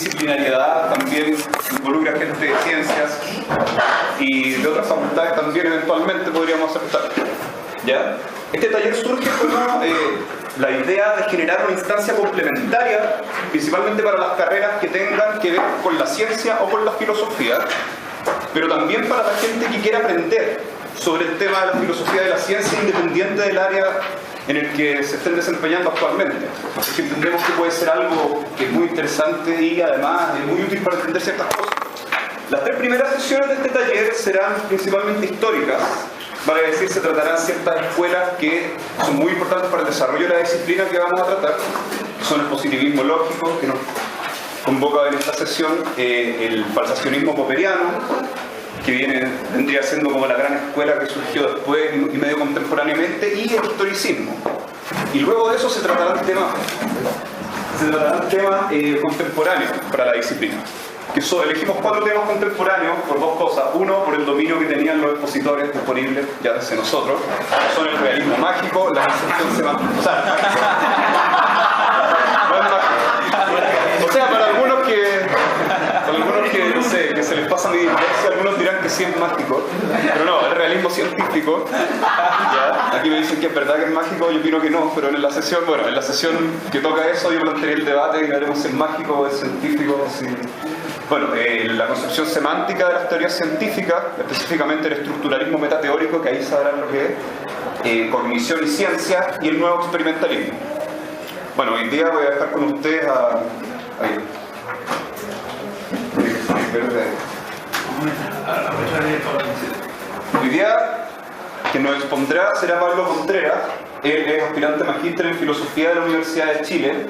multidisciplinariedad también involucra gente de ciencias y de otras facultades también eventualmente podríamos aceptar. ¿Ya? Este taller surge como la idea de generar una instancia complementaria, principalmente para las carreras que tengan que ver con la ciencia o con la filosofía, pero también para la gente que quiera aprender sobre el tema de la filosofía de la ciencia independiente del área en el que se estén desempeñando actualmente. Porque entendemos que puede ser algo que es muy interesante y además es muy útil para entender ciertas cosas. Las 3 primeras sesiones de este taller serán principalmente históricas, vale decir, se tratarán ciertas escuelas que son muy importantes para el desarrollo de la disciplina que vamos a tratar. Son el positivismo lógico, que nos convoca en esta sesión, el falsacionismo popperiano, que vendría siendo como la gran escuela que surgió después y medio contemporáneamente, y el historicismo. Y luego de eso se tratarán temas contemporáneos para la disciplina. Elegimos 4 temas contemporáneos por 2 cosas. Uno, por el dominio que tenían los expositores disponibles ya desde nosotros. Son el realismo mágico, la inserción semántica. O sea, no es mágico. O sea, para algunos que, no sé, que se les pasa mi dislexia, algunos dirán que sí es mágico. Pero no, el realismo científico. ¿Ya? Aquí me dicen que es verdad que es mágico, yo opino que no, pero en la sesión que toca eso, yo plantearé el debate y veremos si es mágico o es científico. Si... Bueno, la concepción semántica de las teorías científicas, específicamente el estructuralismo metateórico, que ahí sabrán lo que es, cognición y ciencia, y el nuevo experimentalismo. Bueno, hoy día voy a dejar con ustedes hoy día quien nos expondrá será Pablo Contreras. Él es aspirante magíster en filosofía de la Universidad de Chile.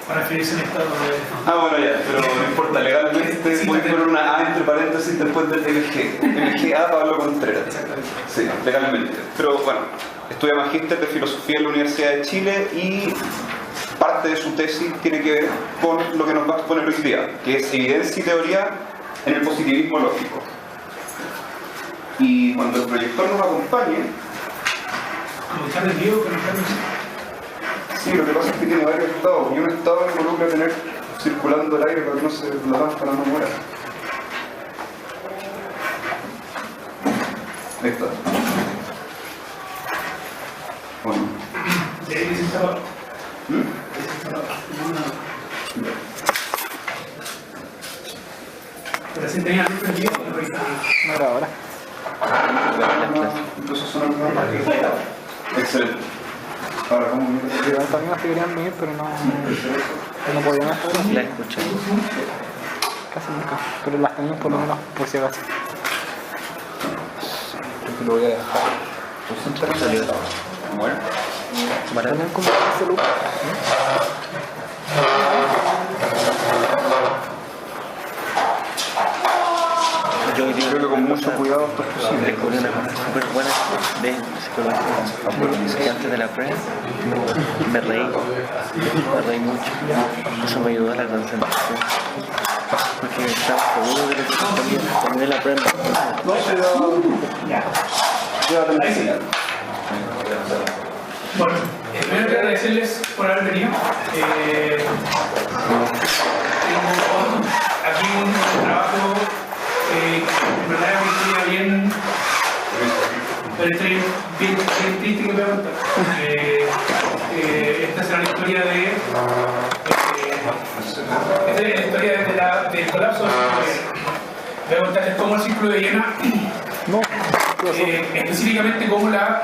Para referirse al estado de... Bueno, ya, pero no importa, legalmente sí, puedes poner una A entre paréntesis después del MGA Pablo Contreras. Sí, legalmente. Pero bueno, estudia magíster de filosofía en la Universidad de Chile y parte de su tesis tiene que ver con lo que nos va a exponer hoy día, que es evidencia y teoría en el positivismo lógico. Y cuando el proyector nos acompañe... ¿Cómo está el vivo que nos está? Sí, lo que pasa es que tiene varios estados y un estado involucra tener circulando el aire para que la lámpara no muera. Ahí está. Bueno. ¿De ahí se estaba? Pero si tenía luz prendido, no era ahora. Incluso son algunas partidas. Excelente. Ahora, ¿cómo mira? También las querían venir, pero no podían estar. La escuché. Casi nunca, pero las tenemos por lo menos por si acaso. Creo que lo voy a dejar. ¿Cuánto salió? Bueno. Tenían como 15 lucas. Yo creo que con mucho cuidado esto es posible. Descubrí una cosa súper buena de psicología, que antes de la prueba me reí mucho. Eso me ayudó a la concentración, porque estaba seguro de lo que respondía. Terminé la prueba. Bueno, primero quiero agradecerles por haber venido. Tengo aquí un trabajo en verdad es una historia bien triste que voy a contar. Esta será la historia de esta es la historia del colapso del círculo de Viena. Voy a contarles cómo el círculo de Viena, específicamente cómo la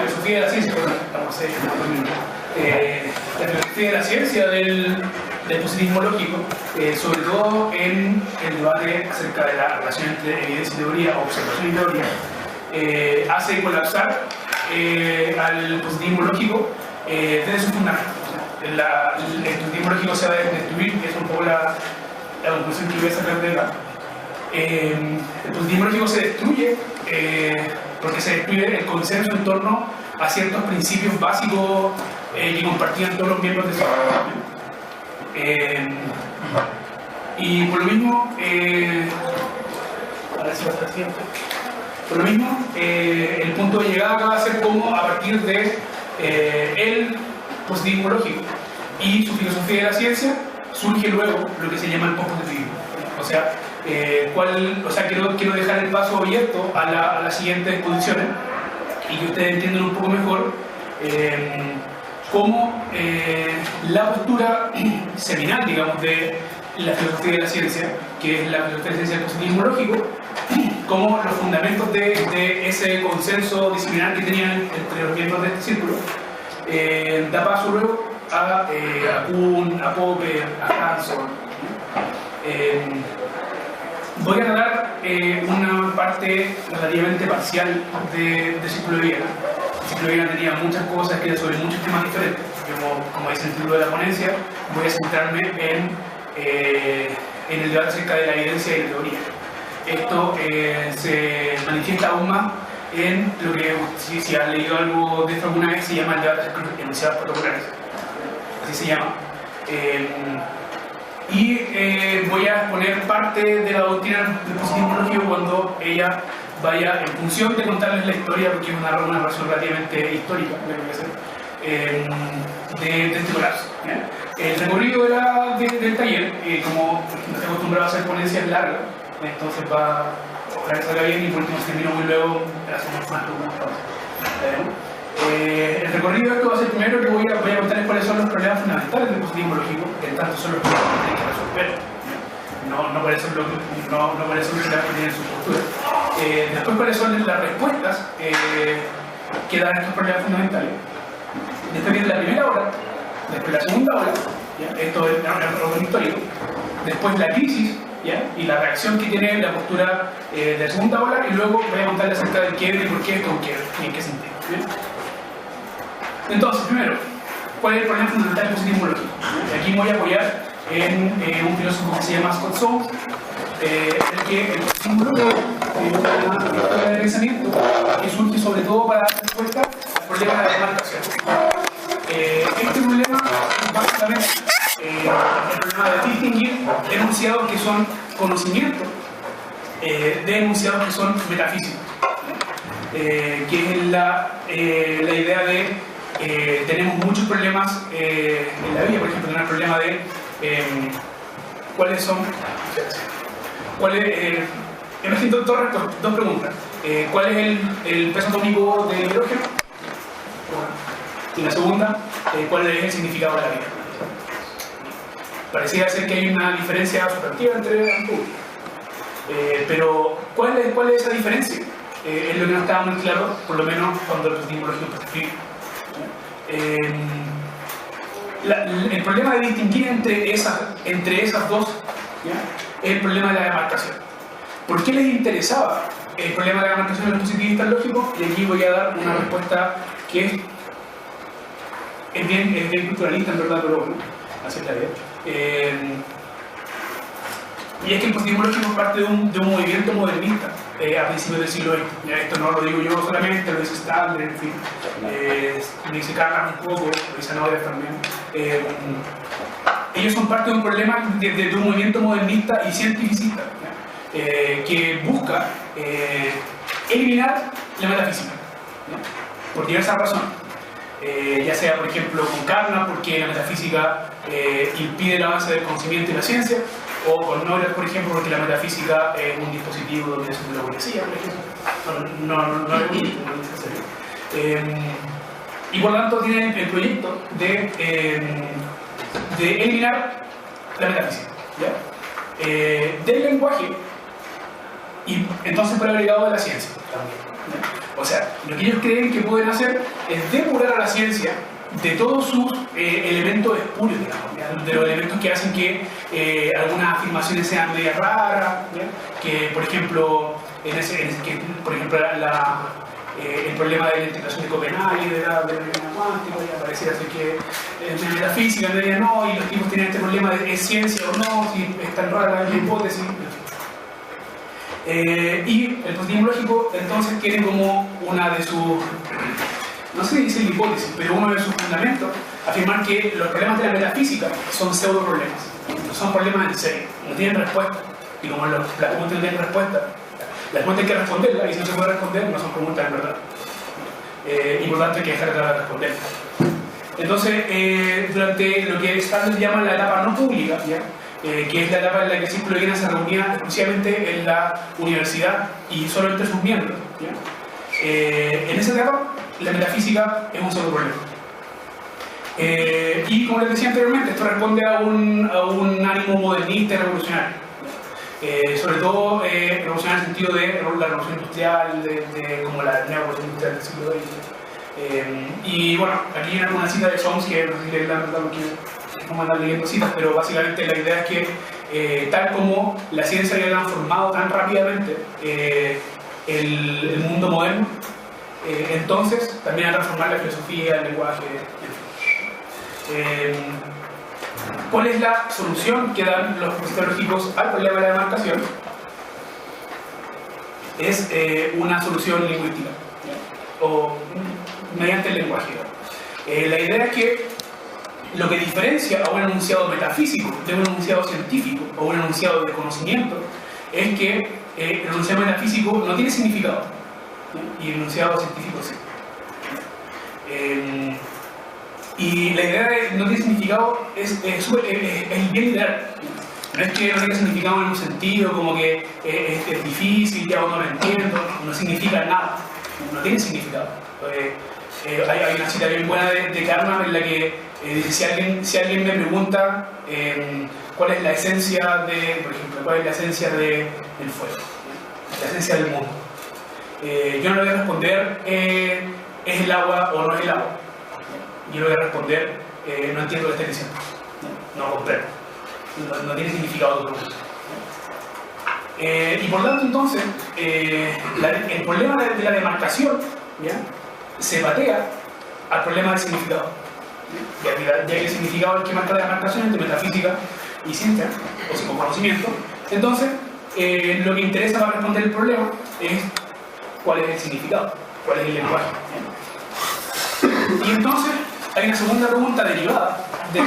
filosofía de la ciencia, la filosofía de la ciencia del positivismo lógico, sobre todo en el debate acerca de la relación entre evidencia y teoría, observación y teoría, hace colapsar al positivismo lógico desde su fundamento. El positivismo lógico se va a destruir, que es un poco la conclusión que voy a sacar de acá. El positivismo lógico se destruye porque se destruye el consenso en torno a ciertos principios básicos que compartían todos los miembros de su grupo. Y por lo mismo, por lo mismo, el punto de llegada acá va a ser como a partir de él positivismo lógico y su filosofía de la ciencia, surge luego lo que se llama el pospositivismo. O sea, quiero dejar el paso abierto a las siguientes exposiciones y que ustedes entiendan un poco mejor cómo la postura seminal, digamos, de la filosofía de la ciencia, que es la filosofía de la ciencia del positivismo lógico, como los fundamentos de ese consenso disciplinar que tenían entre los miembros de este círculo, da paso luego a Kuhn, a Popper, a Hanson. Voy a tratar una parte relativamente parcial de Círculo de Viena. El Círculo de Viena tenía muchas cosas que sobre muchos temas diferentes. Como dice el título de la ponencia, voy a centrarme en el debate acerca de la evidencia y la teoría. Esto se manifiesta aún más en lo que, si has leído algo de esto alguna vez, se llama el debate acerca de los enunciados protocolares. Así se llama. Voy a exponer parte de la doctrina del positivismo lógico cuando ella vaya en función de contarles la historia, porque es una narración relativamente histórica, de este colapso. El recorrido del taller, como estoy acostumbrado a hacer ponencias largas, entonces ojalá que salga bien y por último si termino muy luego hacemos más preguntas. El recorrido de esto va a ser primero que voy a contarles cuáles son los problemas fundamentales del positivismo lógico, que en tanto son los problemas que tienen que resolver. No por eso que tienen su postura. Después cuáles son las respuestas que dan estos problemas fundamentales. Después viene la primera hora, después la segunda hora, ¿ya? Esto es un orden histórico. Después la crisis, ¿ya? Y la reacción que tiene la postura de la segunda ola, y luego voy a contarles acerca del quiebre y por qué esto es un quiebre y en qué sentido. ¿Bien? Entonces, primero, ¿cuál es el problema fundamental del positivismo lógico? Aquí me voy a apoyar en un filósofo que se llama Scott Soames, el positivismo lógico es una escuela de pensamiento que surge sobre todo para dar respuesta al problema de la demarcación. Este problema, básicamente, el problema de distinguir enunciados que son conocimientos de enunciados que son metafísicos, que es la idea de tenemos muchos problemas en la vida. Por ejemplo, tenemos el problema de cuáles son emergen dos preguntas. ¿Cuál es el peso atómico del hidrógeno? Y la segunda, ¿cuál es el significado de la vida? Pareciera ser que hay una diferencia sustantiva entre ambos. Pero ¿cuál es esa diferencia? Es lo que no estaba muy claro, por lo menos cuando el positivismo lógico escribe. El problema de distinguir entre esas dos, ¿ya? Es el problema de la demarcación. ¿Por qué les interesaba el problema de la demarcación de los positivistas lógicos? Y aquí voy a dar una respuesta que es bien culturalista en verdad, pero bueno, así está bien. Y es que el positivismo lógico es parte de un movimiento modernista a principios del siglo XX. Esto no lo digo yo solamente, lo dice Stadler, en fin, lo dice Carlas un poco, lo dice Noder también. Ellos son parte de un problema de un movimiento modernista y cientificista que busca eliminar la metafísica, ¿no? Por diversas razones. Ya sea, por ejemplo, con Carnap, porque la metafísica impide el avance del conocimiento y la ciencia, o con Noder, por ejemplo, porque la metafísica es un dispositivo donde se la burguesía, por ejemplo. No es un dispositivo. Y por lo tanto tienen el proyecto de eliminar la metafísica, ¿ya? Del lenguaje y entonces por el agregado de la ciencia también, ¿ya? O sea, lo que ellos creen que pueden hacer es depurar a la ciencia de todos sus elementos espurios, digamos, de los elementos que hacen que algunas afirmaciones sean medias raras, ¿ya? Que por ejemplo, el problema de la integración de Copenhague, de la mecánica cuántica, ya pareciera ser que en metafísica en realidad no, y los tipos tienen este problema de ¿es ciencia o no? Si es tan rara la hipótesis. Y el positivismo lógico entonces tiene como una de sus, no sé si dice hipótesis, pero uno de sus fundamentos, afirmar que los problemas de la metafísica son pseudo problemas, no son problemas en serio, no tienen respuesta, y como las preguntas no tienen respuesta, las preguntas hay que responderlas, y si no se puede responder, no son preguntas en verdad. Y por tanto hay que dejar de responder. Entonces, durante lo que Standard llama la etapa no pública, ¿ya? Que es la etapa en la que el Círculo de Viena se reunía exclusivamente en la universidad y solo entre sus miembros, ¿ya? En esa etapa, la metafísica es un solo problema. Y como les decía anteriormente, esto responde a un ánimo modernista y revolucionario. Sobre todo revolucionario en el sentido de la revolución industrial, como la neorevolución industrial del siglo XX. Y bueno, aquí viene una cita de Chomsky, que no sé si no andar leyendo citas, pero básicamente la idea es que tal como la ciencia había transformado tan rápidamente el mundo moderno, entonces también a transformar la filosofía, el lenguaje, ¿cuál es la solución que dan los procesos lógicos al problema de la demarcación? Es una solución lingüística, ¿ya? O mediante el lenguaje. La idea es que lo que diferencia a un enunciado metafísico de un enunciado científico o un enunciado de conocimiento es que el enunciado metafísico no tiene significado, ¿ya? Y el enunciado científico sí. Y la idea de no tiene significado es bien ideal. No es que no tenga significado en un sentido como que es difícil, ya no lo entiendo, no significa nada, no tiene significado. Hay una cita bien buena de Kahneman en la que dice, si alguien me pregunta cuál es la esencia de, por ejemplo, cuál es la esencia del fuego, la esencia del mundo, yo no le voy a responder ¿es el agua o no es el agua? Yo le voy a responder no entiendo lo que estás diciendo, no comprendo, no tiene significado tu pregunta. Y por lo tanto entonces el problema de la demarcación, ¿ya?, se patea al problema del significado, ya que el significado es el que marca la demarcación entre metafísica y ciencia o psicoconocimiento. Entonces lo que interesa para responder el problema es cuál es el significado, cuál es el lenguaje, ¿ya? Y entonces hay una segunda pregunta derivada del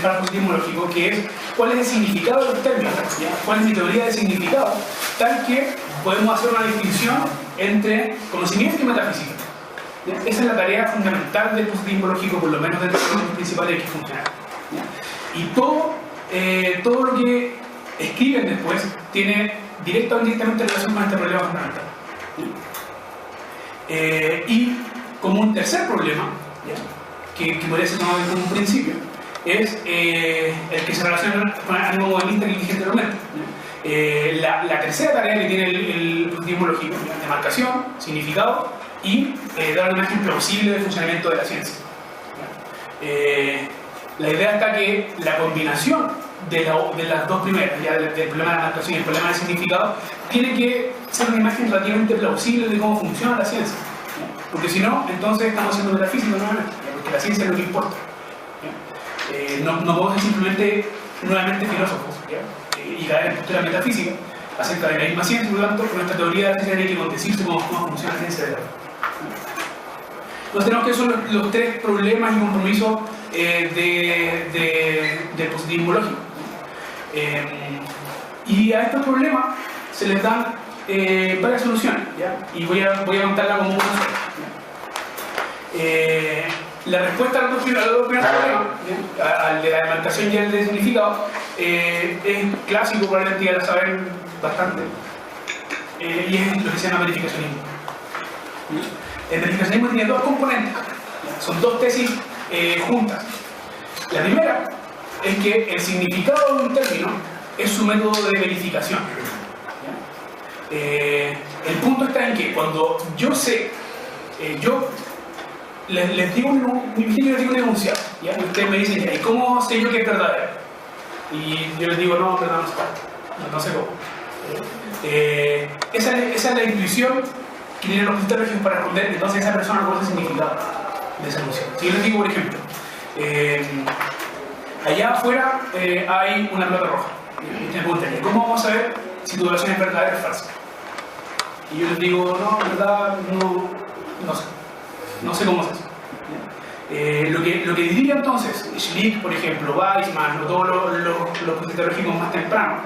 parapositivismo lógico, que es cuál es el significado de los términos, ¿ya? Cuál es mi teoría de significado, tal que podemos hacer una distinción entre conocimiento y metafísica, ¿ya? Esa es la tarea fundamental del positivismo lógico, por lo menos dentro de los principales que funcionan, ¿ya? Y todo lo que escriben después tiene directa o indirectamente relación con este problema fundamental, ¿ya? Y como un tercer problema, ¿ya?, que podría ser tomado como un principio, es el que se relaciona con el ánimo modernista que dije anteriormente. La tercera tarea que tiene el positivismo lógico, demarcación, significado y dar una imagen plausible del funcionamiento de la ciencia. La idea está que la combinación de las dos primeras, ya del problema de demarcación y el problema de significado, tiene que ser una imagen relativamente plausible de cómo funciona la ciencia. Porque si no, entonces estamos haciendo metafísica nuevamente, porque la ciencia es lo que importa. No podemos ser simplemente nuevamente filósofos, ¿ya?, y caer en postura metafísica acerca de la misma ciencia. Por lo tanto, nuestra teoría de la ciencia tiene que condecirse cómo funciona la ciencia de la vida. Entonces tenemos que son los tres problemas y compromisos del positivismo lógico. Y a estos problemas se les dan varias soluciones, ¿ya? Y voy a contarla como una sola, ¿ya? La respuesta a los dos primeros problemas, al de la demarcación y al de significado, es clásico, probablemente ya lo saben bastante, y es lo que se llama verificacionismo. El verificacionismo tiene dos componentes, ¿ya? Son dos tesis juntas. La primera es que el significado de un término es su método de verificación, ¿ya? El punto está en que cuando yo sé, yo les digo un enunciado, ¿ya? Y ustedes me dicen, ¿y cómo sé yo que es verdadero? Y yo les digo, no, verdad no sé cómo. Esa es la intuición que tienen los filtros para responder. Entonces esa persona conoce el significado de esa enunciado. Si yo les digo, por ejemplo, allá afuera hay una pelota roja, y ustedes me preguntan, ¿cómo vamos a saber si tu oración es verdadera o es falsa? Y yo les digo, no, en verdad, no sé. No sé cómo es eso. Lo que diría entonces Schlick, por ejemplo, Weismann o todos los positológicos más tempranos,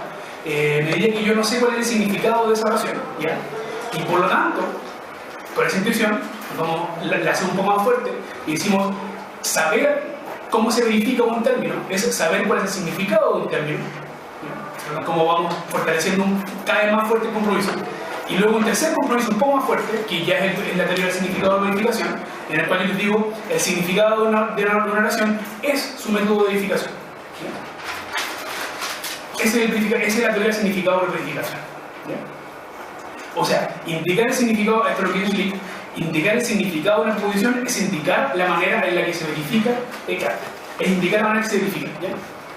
me diría que yo no sé cuál es el significado de esa oración, ¿ya? Y por lo tanto, por esa intuición, la hacemos un poco más fuerte y decimos saber cómo se verifica un término es saber cuál es el significado de un término, ¿ya? Cómo vamos fortaleciendo cada vez más fuerte el compromiso. Y luego un tercer compromiso un poco más fuerte, que ya es la teoría del significado de verificación, en el cual yo les digo el significado de una oración es su método de verificación. Esa es la teoría del significado de verificación. ¿Ya? O sea, indicar el significado, esto es lo que dice Schlick, indicar el significado de una exposición es indicar la manera en la que se verifica el carácter. Es indicar la manera en que se verifica. ¿Ya?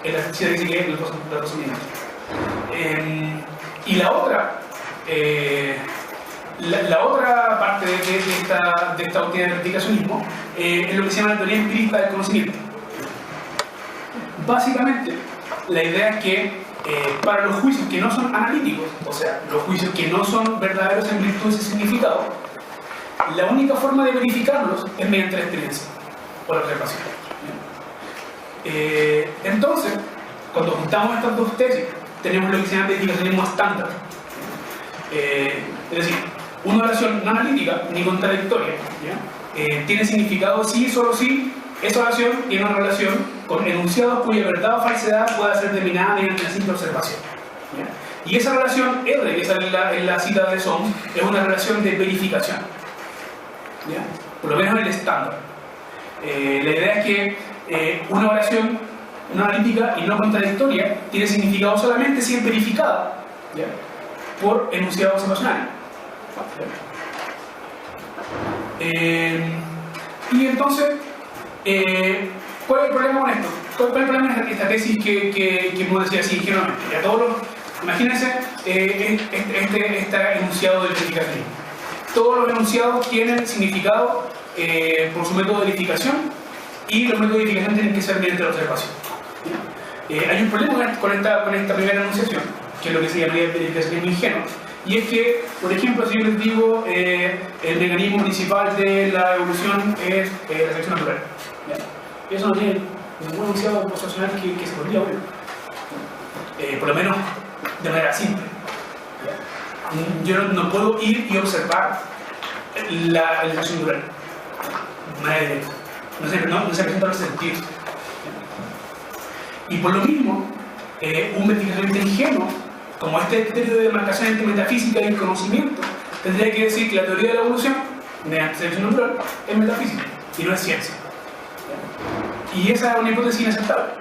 En la física dice que es los dos elementos. Y la otra parte de esta doctrina del verificacionismo es lo que se llama la teoría empirista del conocimiento. Básicamente, la idea es que para los juicios que no son analíticos, o sea, los juicios que no son verdaderos en virtud de ese significado, la única forma de verificarlos es mediante la experiencia o la observación. Entonces, cuando juntamos estas dos tesis, tenemos lo que se llama verificacionismo estándar. Es decir, una oración no analítica ni contradictoria, ¿ya? Tiene significado sí, solo sí. Esa oración tiene una relación con enunciados cuya verdad o falsedad pueda ser determinada mediante una simple observación, ¿ya? Y esa relación R, que sale en la cita de Sohm, es una relación de verificación, ¿ya? Por lo menos en el estándar. La idea es que una oración no analítica y no contradictoria tiene significado solamente si es verificada, ¿ya? Por enunciados observacionales. Y entonces, ¿cuál es el problema con esto? ¿Cuál es el problema en esta tesis que puedo decir así ingenuamente? Imagínense este enunciado del verificacionismo. Todos los enunciados tienen significado por su método de verificación y los métodos de verificación tienen que ser mediante la observación. Hay un problema con esta primera enunciación, que es lo que se llama el verificacionismo ingenuo. Y es que, por ejemplo, si yo les digo el mecanismo principal de la evolución es la selección natural, ¿ya? Eso no tiene ningún enunciado observacional que se podría ver, por lo menos de manera simple, ¿ya? Yo no puedo ir y observar la selección natural de manera directa, no se presentan los sentidos, ¿ya? Y por lo mismo, un verificacionista ingenuo, como este criterio de demarcación entre metafísica y el conocimiento, tendría que decir que la teoría de la evolución, mediante selección natural, es metafísica y no es ciencia. Y esa es una hipótesis inaceptable.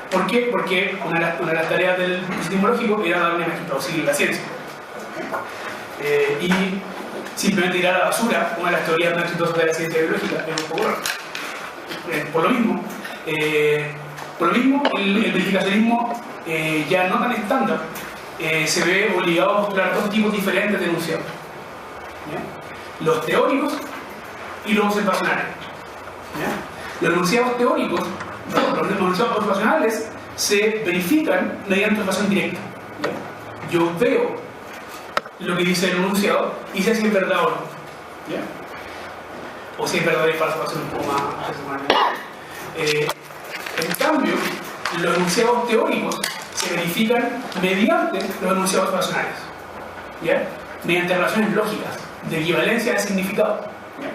¿Por qué? Porque una de las tareas del positivismo lógico era dar una imagen plausible de la ciencia. Y simplemente tirar a la basura una de las teorías más exitosas de la ciencia biológica es un poco raro. Por lo mismo, el verificacionismo ya no tan estándar se ve obligado a postular dos tipos diferentes de enunciados, ¿ya? Los teóricos y los observacionales, ¿ya? Los enunciados teóricos, los enunciados observacionales se verifican mediante observación directa, ¿ya? Yo veo lo que dice el enunciado y sé si es verdad o no, ¿ya? O si es verdad y falso, va a ser un poco más. En cambio, los enunciados teóricos se verifican mediante los enunciados observacionales, ¿ya? Mediante relaciones lógicas de equivalencia de significado, ¿ya?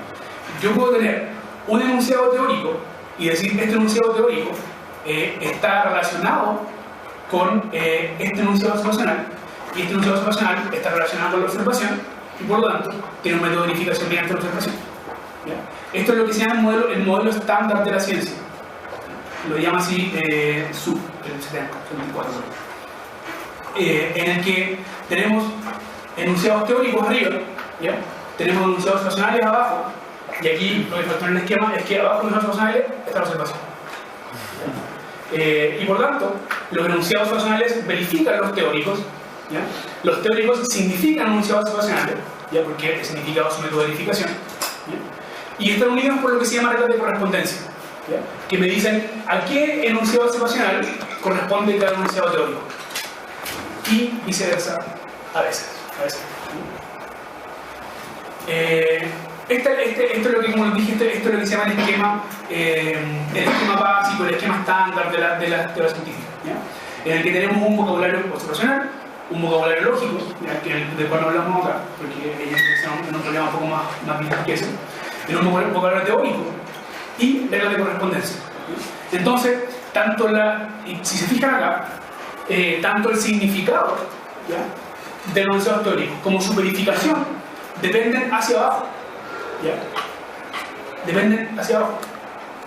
Yo puedo tener un enunciado teórico y decir que este enunciado teórico está relacionado con este enunciado observacional, y este enunciado observacional está relacionado con la observación y por lo tanto tiene un método de verificación mediante la observación, ¿ya? Esto es lo que se llama el modelo estándar de la ciencia. Lo llama así SUB, el 74, en el que tenemos enunciados teóricos arriba, ¿ya? Tenemos enunciados observacionales abajo, y aquí lo que falta en el esquema es que abajo de los observacionales está la observación, y por tanto los enunciados observacionales verifican los teóricos, ¿ya? Los teóricos significan enunciados observacionales, ¿ya? Porque el significado es un método de verificación, ¿ya? Y están unidos por lo que se llama reglas de correspondencia, ¿ya? Que me dicen a qué enunciado observacional corresponde cada enunciado teórico y viceversa a veces. Esto es lo que, como les dije, esto es lo que se llama el esquema básico, el esquema estándar de la teoría científica, ¿ya? En el que tenemos un vocabulario observacional, un vocabulario lógico, ¿ya? Del cual no hablamos acá, porque ellos son un problema un poco más vital que ese. en un vocabulario teórico y reglas de correspondencia. Entonces, si se fijan acá, tanto el significado, ¿ya?, de los enunciados teóricos como su verificación dependen hacia abajo, ¿ya? Dependen hacia abajo.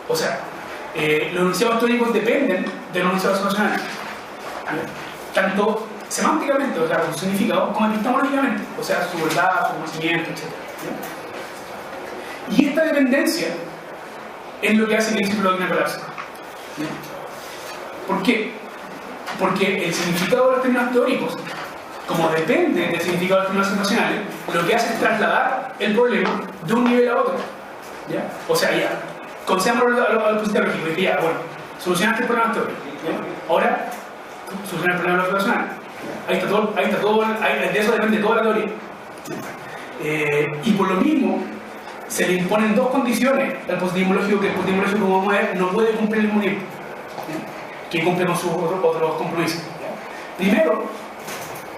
O sea, los enunciados teóricos dependen de los enunciados observacionales, ¿ya?, tanto semánticamente, o sea, con su significado, como epistemológicamente, o sea, su verdad, su conocimiento, etc. ¿ya? Y esta dependencia es lo que hace que el círculo lógico colapse. ¿Por qué? Porque el significado de los términos teóricos, como depende del significado de los términos observacionales, lo que hace es trasladar el problema de un nivel a otro, ¿ya? O sea, ya, considerémoslo a lo epistemológico, y ya, bueno, solucionaste el problema teórico, ¿ya? Ahora, soluciona el problema observacional. Ahí está todo, de eso depende toda la teoría. Y por lo mismo, se le imponen dos condiciones al positivismo lógico, que el positivismo lógico, como vamos a ver, no puede cumplir al mismo tiempo, que cumple con sus otros compromisos. Primero,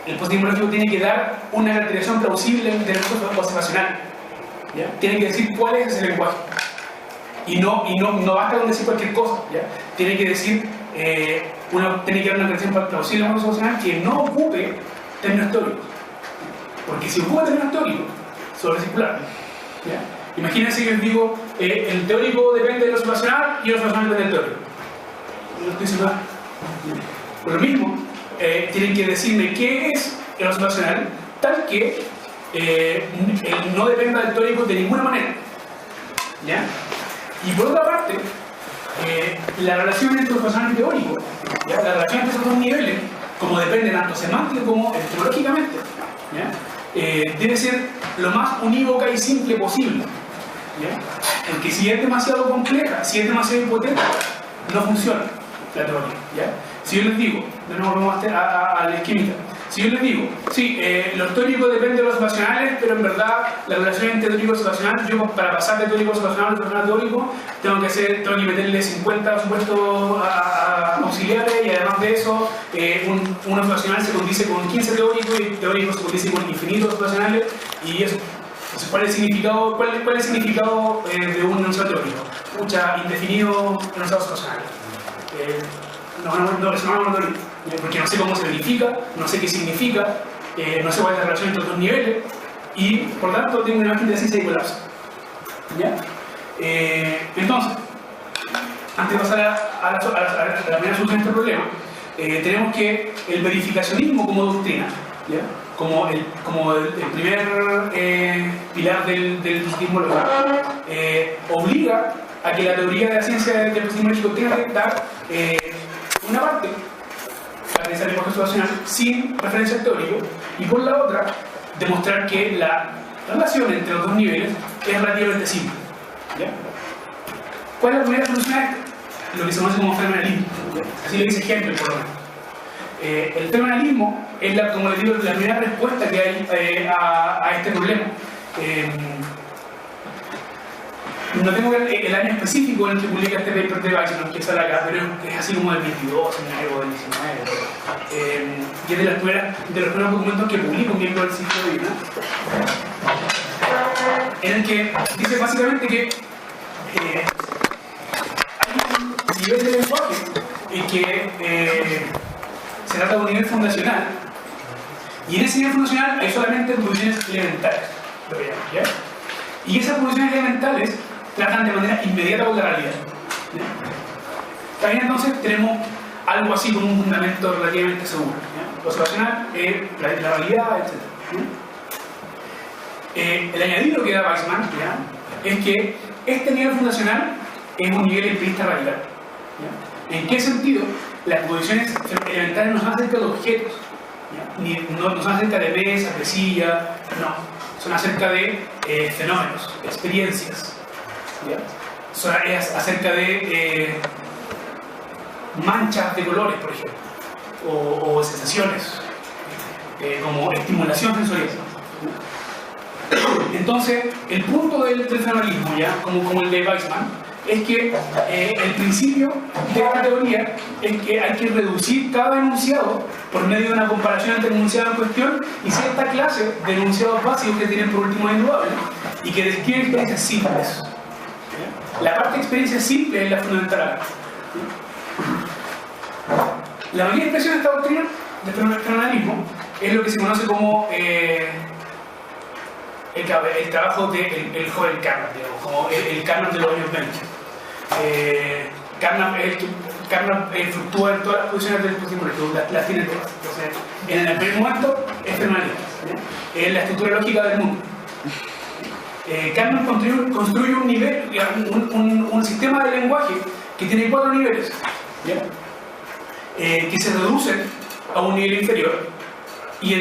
el positivismo lógico tiene que dar una caracterización plausible del recurso observacional. ¿Ya? Tiene que decir cuál es ese lenguaje. Y no basta con decir cualquier cosa. ¿Ya? Tiene que decir, tiene que dar una caracterización plausible del recurso observacional que no ocupe términos teóricos. Porque si ocupa términos teóricos, sobre circular. ¿Ya? Imagínense que les digo, el teórico depende de lo observacional y el observacional depende del teórico. No estoy diciendo nada. Por lo mismo, tienen que decirme qué es el observacional, tal que no dependa del teórico de ninguna manera. ¿Ya? Y por otra parte, la relación entre observacional y teórico, ¿ya?, la relación entre esos dos niveles, como depende tanto semántico como epistemológicamente, ¿ya?, debe ser lo más unívoca y simple posible. ¿Ya? Porque si es demasiado compleja, si es demasiado hipotética, no funciona la teoría. ¿Ya? Si yo les digo, de nuevo vamos a la esquemita, si yo les digo, sí, los teóricos dependen de los observacionales, pero en verdad la relación entre teórico y observacional, yo para pasar de teórico observacional a observacional teórico, tengo que meterle 50 supuestos auxiliares, y además de eso, un observacional se condice con 15 teóricos y teóricos se condice con infinitos observacionales, y eso. Entonces, ¿cuál es el significado de un enunciado teórico? Indefinido enunciado observacional. Eso no es una teoría, porque no sé cómo se verifica, no sé qué significa, no sé cuál es la relación entre los dos niveles, y por tanto tengo una imagen de ciencia y colapso. ¿Ya? Entonces, antes de pasar a la primera solución de este problema, tenemos que el verificacionismo como doctrina, ¿ya?, como el primer pilar del positivismo lógico, obliga a que la teoría de la ciencia del positivismo lógico tenga que dar una parte, la creencia del lenguaje observacional, sin referencia al teórico, y por la otra, demostrar que la relación entre los dos niveles es relativamente simple. ¿Ya? ¿Cuál es la primera solución a esto? Lo que se conoce como fenomenalismo. Así lo dice Hempel, por lo menos. El fenomenalismo es, como les digo, la primera respuesta que hay a este problema. No tengo el año específico en el que publica este paper de Weissman, que sale acá, pero es así como del 22, o del 19. Y es de los primeros documentos que publica un miembro del ciclo de vida, en el que dice básicamente que hay un nivel de lenguaje en que se trata de un nivel fundacional, y en ese nivel fundacional hay solamente proposiciones elementales, ¿ya? Y esas proposiciones elementales tratan de manera inmediata con la realidad. ¿Ya? También entonces tenemos algo así como un fundamento relativamente seguro. ¿Ya? Lo observacional, la realidad, etc. El añadido que da Weissman, ¿ya?, es que este nivel fundacional es un nivel empirista radical. ¿Ya? ¿En qué sentido? Las proposiciones elementales no son acerca de objetos, no son acerca de mesas, de sillas, no. Son acerca de fenómenos, experiencias. ¿Ya? Es acerca de manchas de colores, por ejemplo, o sensaciones, como estimulación sensorial. Entonces, el punto del fenomenalismo, ¿ya?, como el de Weissman, es que el principio de esta teoría es que hay que reducir cada enunciado por medio de una comparación entre el enunciado en cuestión y cierta clase de enunciados básicos que tienen por último indudable, y que describen experiencias simples. La parte de experiencia simple es la fundamental acá. La mayor expresión de esta doctrina, de este fenomenalismo, es lo que se conoce como el trabajo del joven Carnap, digamos, como el Carnap de los años 20. Carnap fluctúa en todas las posiciones del epistemológico, las tiene todas. Entonces, en el primer momento es fenomenalista, es la estructura lógica del mundo. Carnap construye un nivel, un sistema de lenguaje que tiene 4 niveles, ¿ya? Que se reducen a un nivel inferior y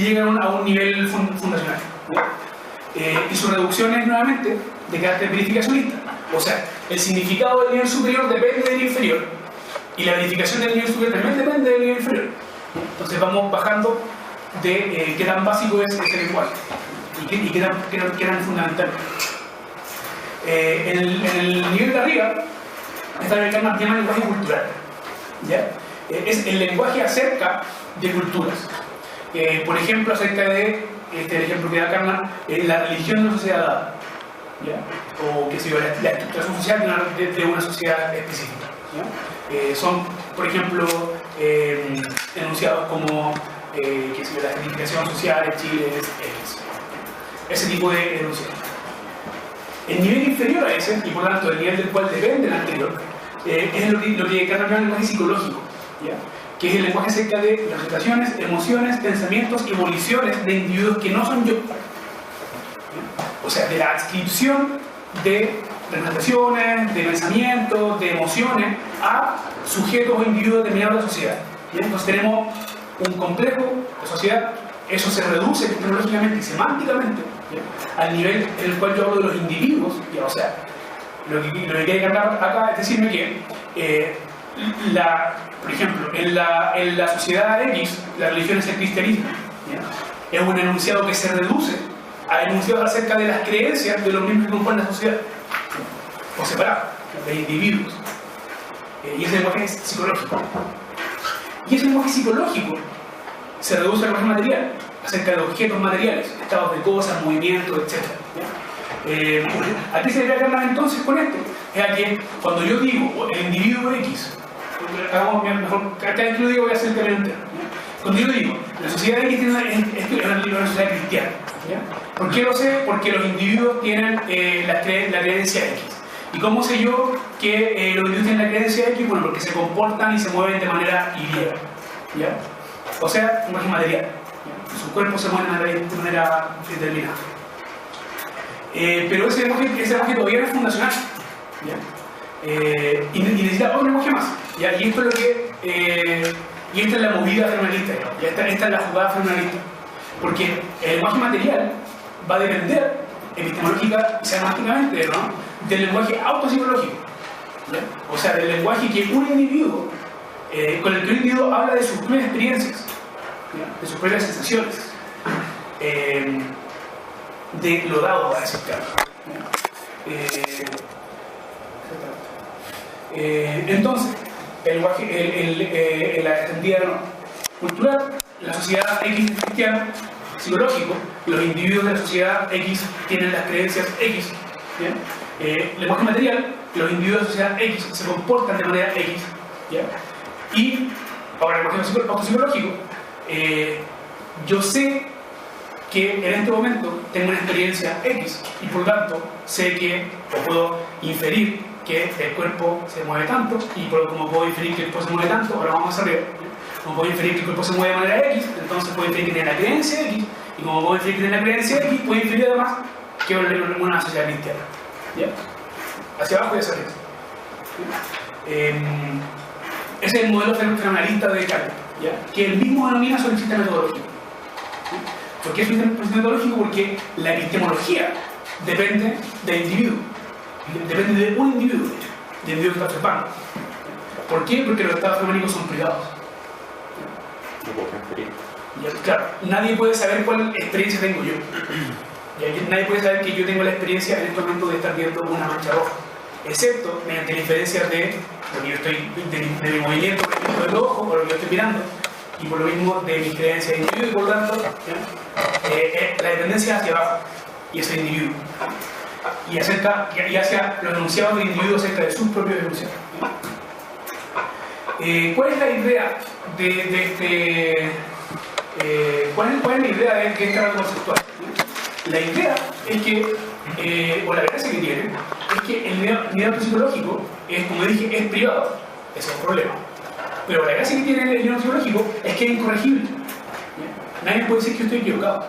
llegan a un nivel fundacional, ¿ya? Y su reducción es nuevamente de carácter verificacionista. O sea, el significado del nivel superior depende del inferior y la verificación del nivel superior también depende del nivel inferior. Entonces vamos bajando de qué tan básico es ese lenguaje y qué tan fundamental. En el nivel de arriba está el que llama lenguaje cultural, ¿ya? Es el lenguaje acerca de culturas. Por ejemplo, acerca de el ejemplo que da Carnap, la religión de una sociedad dada, ¿ya? O que se la estructuración social de una sociedad específica, ¿ya? Son, por ejemplo, enunciados como la significación social en Chile es X. Ese tipo de enunciados. El nivel inferior a ese, y por lo tanto el nivel del cual depende el anterior, es lo que Carnap llama el lenguaje psicológico, ¿ya? Que es el lenguaje acerca de las sensaciones, emociones, pensamientos y voliciones de individuos que no son yo. O sea, de la adscripción de representaciones, de pensamientos, de emociones a sujetos o individuos determinados de la sociedad. ¿Bien? Entonces tenemos un complejo de sociedad, eso se reduce tecnológicamente y semánticamente, ¿bien?, al nivel en el cual yo hablo de los individuos, ¿ya? O sea, lo que quiere cantar acá es decirme que por ejemplo, en la sociedad X, la religión es el cristianismo, ¿ya? Es un enunciado que se reduce a enunciados acerca de las creencias de los miembros que componen la sociedad, o separados, de individuos. Y ese lenguaje es psicológico. Y ese lenguaje psicológico se reduce al lenguaje material, acerca de objetos materiales, estados de cosas, movimientos, etc. ¿A qué se debe Carnap entonces con esto? Es a que cuando yo digo el individuo X, hagamos mejor, cada vez que lo digo voy a hacer el término entero. Cuando yo digo la sociedad X tiene una sociedad cristiana, ¿ya? ¿Por qué lo sé? Porque los individuos tienen la creencia X. ¿Y cómo sé yo que los individuos tienen la creencia X? Bueno, porque se comportan y se mueven de manera Y, ¿ya? O sea, un lenguaje material, ¿ya? Su cuerpo se mueve de manera determinada. Pero ese lenguaje todavía no es fundacional, ¿ya? Y necesita otro lenguaje más, ¿ya? Y esto es lo que y esta es la movida fenomenalista, ¿ya? Esta es la jugada fenomenalista, porque el lenguaje material va a depender epistemológica y semánticamente, ¿no?, del lenguaje autopsicológico, ¿ya? O sea, del lenguaje que un individuo con el que un individuo habla de sus propias experiencias, ¿ya?, de sus propias sensaciones, de lo dado a ese caso. Entonces, el lenguaje, la extendida cultural, la sociedad X es cristiana, psicológico, los individuos de la sociedad X tienen las creencias X, ¿bien? Lenguaje material, los individuos de la sociedad X se comportan de manera X, ¿ya? Y ahora el lenguaje autopsicológico, yo sé que en este momento tengo una experiencia X y por lo tanto sé que, o puedo inferir que el cuerpo se mueve tanto, y como puedo inferir que el cuerpo se mueve tanto, ahora vamos a arriba, como puedo inferir que el cuerpo se mueve de manera X, entonces puedo inferir que tiene la creencia X, y como puedo inferir que tiene la creencia X, puedo inferir además que es una sociedad cristiana, ¿ya? Hacia abajo y hacia arriba. Ese es el modelo fenomenalista de Carnap, ¿ya?, que él mismo denomina solipsista metodológico. ¿Por qué es solipsista metodológico? Porque la epistemología depende del individuo. Depende de un individuo, del individuo que está observando. ¿Por qué? Porque los estados fenoménicos son privados. Y claro, nadie puede saber cuál experiencia tengo yo. Y nadie puede saber que yo tengo la experiencia en este momento de estar viendo una mancha roja, excepto mediante la inferencia de lo que yo estoy, de mi movimiento, por ejemplo, del ojo, por lo que yo estoy mirando, y por lo mismo de mi creencia de individuo, y por lo tanto, la dependencia hacia abajo. y es el individuo. Y hacia los enunciados del individuo acerca de sus propios enunciados. ¿Cuál es la idea de este... ¿cuál es la idea de este rango conceptual? La idea es que, o la gracia que tiene, es que el nivel psicológico es, como dije, es privado. Ese es un problema. Pero la gracia que tiene el nivel psicológico es que es incorregible. Nadie puede decir que yo estoy equivocado.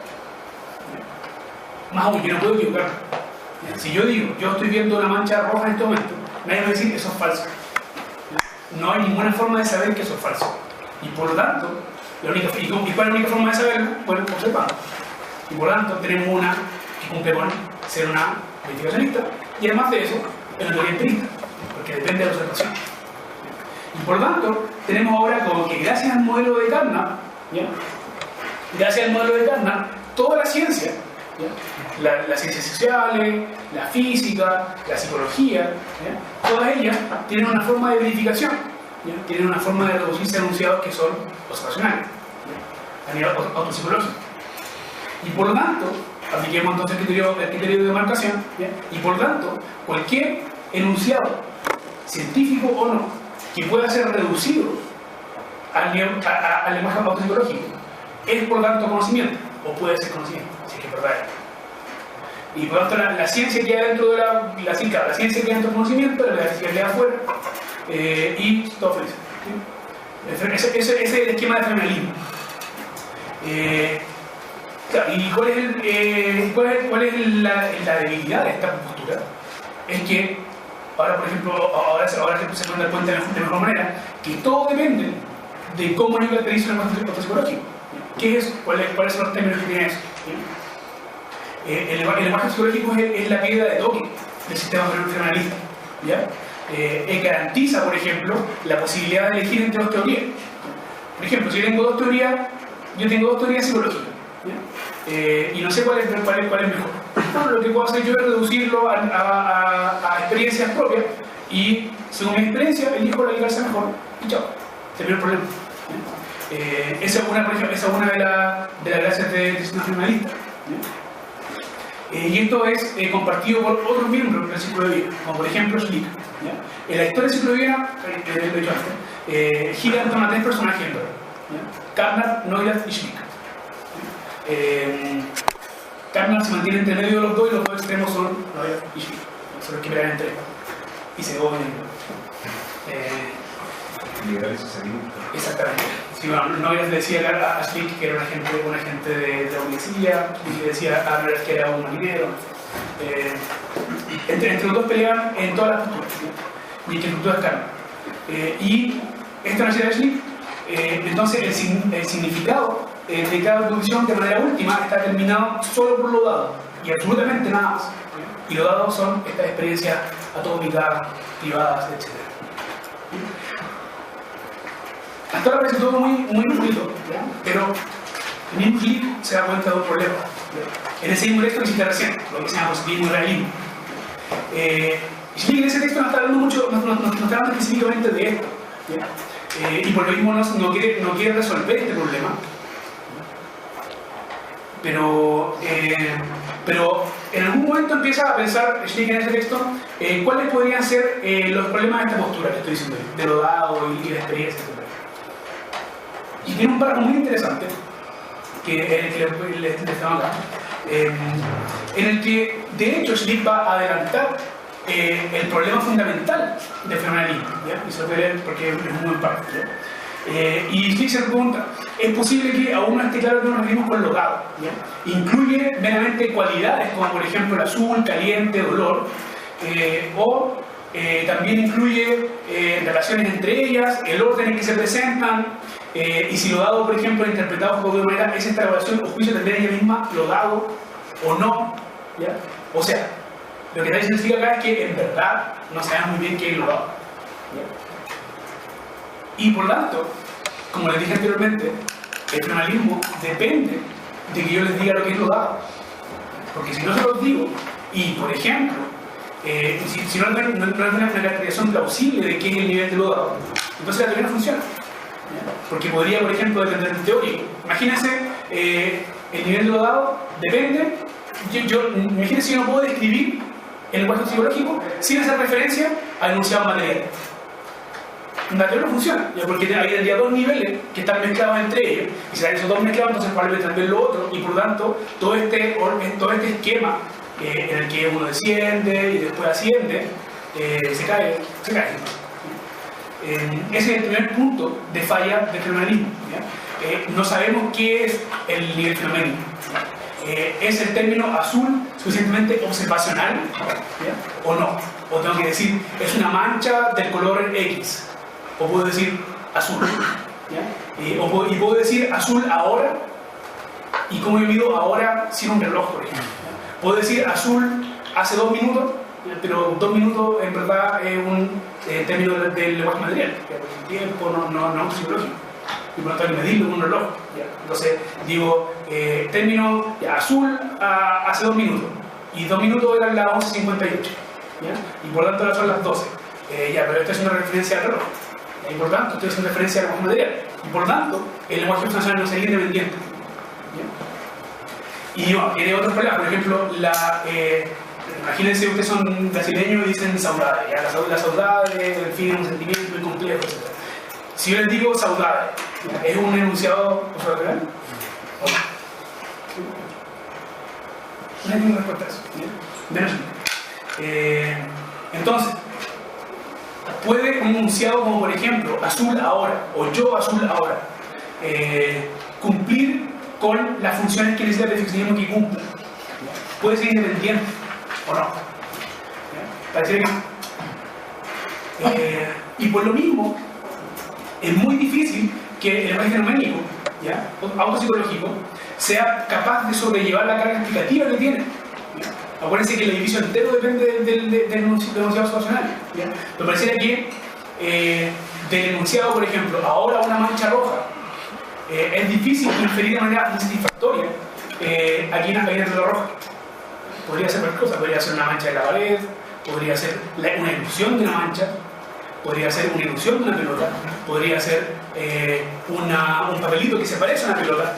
Más aún, yo no puedo equivocarme. Si yo digo, yo estoy viendo una mancha roja en este momento, nadie va a decir que eso es falso. No hay ninguna forma de saber que eso es falso. Y por lo tanto, ¿y cuál es la única forma de saberlo? Bueno, observando. Y por lo tanto, tenemos una que cumple con ser una verificacionista, y además de eso, es una teoría empirista, porque depende de la observación. Y por lo tanto, tenemos ahora como que gracias al modelo de Carnap, toda la ciencia, las ciencias sociales, la física, la psicología, todas ellas tienen una forma de verificación, tienen una forma de reducirse a enunciados que son observacionales, a nivel autopsicológico. Y por lo tanto, apliquemos entonces el criterio de demarcación, y por lo tanto, cualquier enunciado, científico o no, que pueda ser reducido al lenguaje autopsicológico, es por lo tanto conocimiento, o puede ser conocimiento, si es que es verdadero. Y por lo tanto, la ciencia queda dentro de la ciencia queda dentro del conocimiento, la ciencia queda afuera, y todo feliz. ¿Sí? Ese es el esquema de fenomenalismo. ¿Y cuál es la debilidad de esta postura? Es que ahora, por ejemplo, ahora se puede dar cuenta de mejor manera que todo depende de cómo yo caracterizo el lenguaje psicológico. ¿Qué es? ¿Cuáles son los términos que tiene eso? El lenguaje psicológico es la piedra de toque del sistema fenomenalista. Garantiza, por ejemplo, la posibilidad de elegir entre dos teorías. Por ejemplo, si yo tengo dos teorías psicológicas, y no sé cuál es mejor. Bueno, lo que puedo hacer yo es reducirlo a experiencias propias, y según mi experiencia elijo la que calza mejor, y chao, se pierde el problema. Esa es una de las gracias del sistema fenomenalista. Y esto es compartido por otros miembros del ciclo de vida, como por ejemplo Schlick. En la historia del ciclo de vida, lo he dicho antes, gira en torno a tres personajes en verdad: Carnap, Neurath y Schlick. Carnap se mantiene entre medio de los dos, y los dos extremos son Neurath y Schlick. Son los que pelean entre ellos y se gobernan. Liberal y socialista. Exactamente. Sí, bueno, Neurath decía a Schlick que era un agente de la policía, y decía a Neurath que era un marinero. Entre los dos peleaban en todas las posturas, y en que estructuras Carnap. Y esta necesidad de Schlick, entonces el significado de cada posición de manera última está determinado solo por lo dado, y absolutamente nada más. Y lo dado son estas experiencias atómicas, privadas, etc. Hasta ahora parece todo muy bonito, pero el mismo Schlick se da cuenta de un problema. En ese mismo texto que cité recién, lo que se llama positivismo y realismo. Schlick en ese texto no está hablando específicamente de esto, y por lo mismo no quiere resolver este problema. Pero en algún momento empieza a pensar Schlick en ese texto cuáles podrían ser los problemas de esta postura que estoy diciendo, de lo dado y la experiencia, etc. Y tiene un párrafo muy interesante que le estamos acá, en el que de hecho Schlick va a adelantar el problema fundamental del fenomenalismo, y se lo voy a leer porque es muy buen párrafo. Y Schlick se pregunta: ¿es posible que aún no esté claro que nos referimos con lo dado? ¿Incluye meramente cualidades como por ejemplo el azul, caliente, dolor? ¿O también incluye relaciones entre ellas, el orden en que se presentan? Y si lo dado, por ejemplo, interpretado de alguna manera, ¿es esta evaluación o juicio de ella misma lo dado o no? O sea, lo que está diciendo acá es que en verdad no sabemos muy bien qué es lo dado. Y por lo tanto, como les dije anteriormente, el fenomenalismo depende de que yo les diga lo que es lo dado. Porque si no se los digo, y por ejemplo, si no hay una caracterización plausible de qué es el nivel de lo dado, entonces la teoría no funciona. Porque podría, por ejemplo, depender del teórico. Imagínense, el nivel de lo dado depende imagínense, yo no puedo describir el lenguaje psicológico sin hacer referencia al enunciado material. El material no funciona, ¿ya? Porque hay tendría dos niveles que están mezclados entre ellos, y si hay esos dos mezclados, entonces probablemente también lo otro, y por lo tanto, todo este esquema en el que uno desciende y después asciende, se cae. Ese es el primer punto de falla del fenomenalismo. No sabemos qué es el nivel fenoménico. ¿Es el término azul suficientemente observacional? ¿Ya? ¿O no? O tengo que decir, es una mancha del color X. O puedo decir azul. ¿Ya? Y puedo decir azul ahora. ¿Y cómo yo mido ahora sin un reloj, por ejemplo? ¿Ya? Puedo decir azul hace 2 minutos, pero 2 minutos en verdad es un término del lenguaje material. ¿Ya? Porque el tiempo no es psicológico. Y por lo tanto hay que medirlo con un reloj. ¿Ya? Entonces digo, término azul hace 2 minutos. Y 2 minutos eran las 11:58. ¿Ya? Y por lo tanto ahora son las 12. Pero esto es una referencia al reloj. Y por tanto, esto es una referencia al lenguaje material. Y por tanto, el lenguaje funcional no sería independiente. ¿Ya? Y tiene otros problemas. Por ejemplo, imagínense, ustedes son brasileños y dicen saudade. La saudade, en fin, es un sentimiento muy complejo, etc. Si yo les digo saudade, ¿es un enunciado observacional? ¿O no? No hay ninguna respuesta a eso. Menos. Entonces, puede un enunciado como por ejemplo azul ahora o yo azul ahora cumplir con las funciones que necesita el perfeccionismo que cumpla. Puede ser independiente o no. Parece que no. Y por lo mismo es muy difícil que el lenguaje fenoménico, autopsicológico, sea capaz de sobrellevar la carga explicativa que tiene. Acuérdense que el edificio entero depende del enunciado situacional. Me pareciera que del enunciado, por ejemplo, ahora una mancha roja, es difícil inferir de manera insatisfactoria aquí en la pelota roja. Podría ser cualquier cosa, podría ser una mancha en la pared, podría ser una ilusión de una mancha, podría ser una ilusión de una pelota, podría ser un papelito que se parece a una pelota,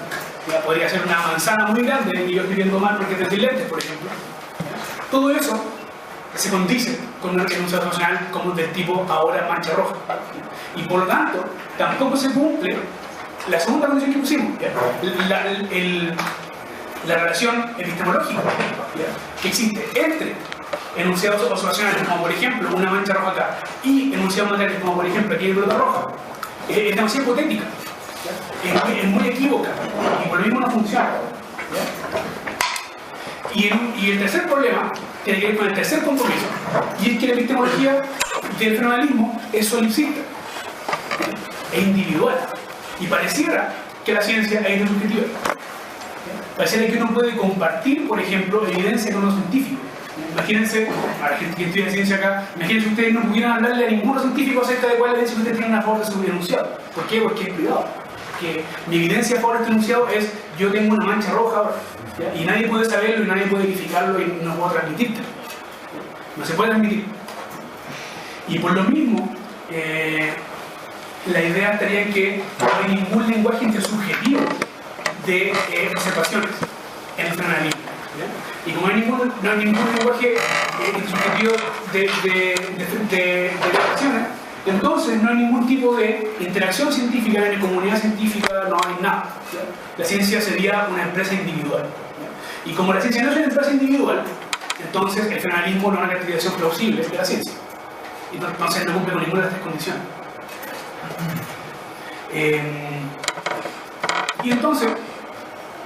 podría ser una manzana muy grande y yo estoy viendo mal porque tengo lentes, por ejemplo. Todo eso se condice con un enunciado funcional como del tipo ahora mancha roja. Y por lo tanto, tampoco se cumple la segunda condición que pusimos, la relación epistemológica que existe entre enunciados observacionales, como por ejemplo una mancha roja acá, y enunciados materiales, como por ejemplo aquí hay pelota roja, es demasiado hipotética, es muy equívoca, y por lo mismo no funciona. Y el tercer problema tiene que ver con el tercer compromiso, y es que la epistemología del fenomenalismo es solipsista, es individual, y pareciera que la ciencia es intersubjetiva. Pareciera que uno puede compartir, por ejemplo, evidencia con los científicos. Imagínense, a la gente que estudia ciencia acá, imagínense ustedes no pudieran hablarle a ningún científico acerca de cuál evidencia ustedes tienen a favor de su enunciado. ¿Por qué? Porque es privado. Que mi evidencia a favor de este enunciado es yo tengo una mancha roja ahora, y nadie puede saberlo y nadie puede verificarlo y no puedo transmitirte. No se puede transmitir. Y por lo mismo, la idea estaría en que no hay ningún lenguaje intersubjetivo de observaciones en el fenomenalismo. Y como no hay ningún lenguaje intersubjetivo de observaciones, entonces no hay ningún tipo de interacción científica en la comunidad científica, no hay nada. La ciencia sería una empresa individual. Y como la ciencia no es una empresa individual, entonces el fenomenalismo no es una caracterización plausible de la ciencia. Y entonces no cumple con ninguna de estas condiciones. Y entonces,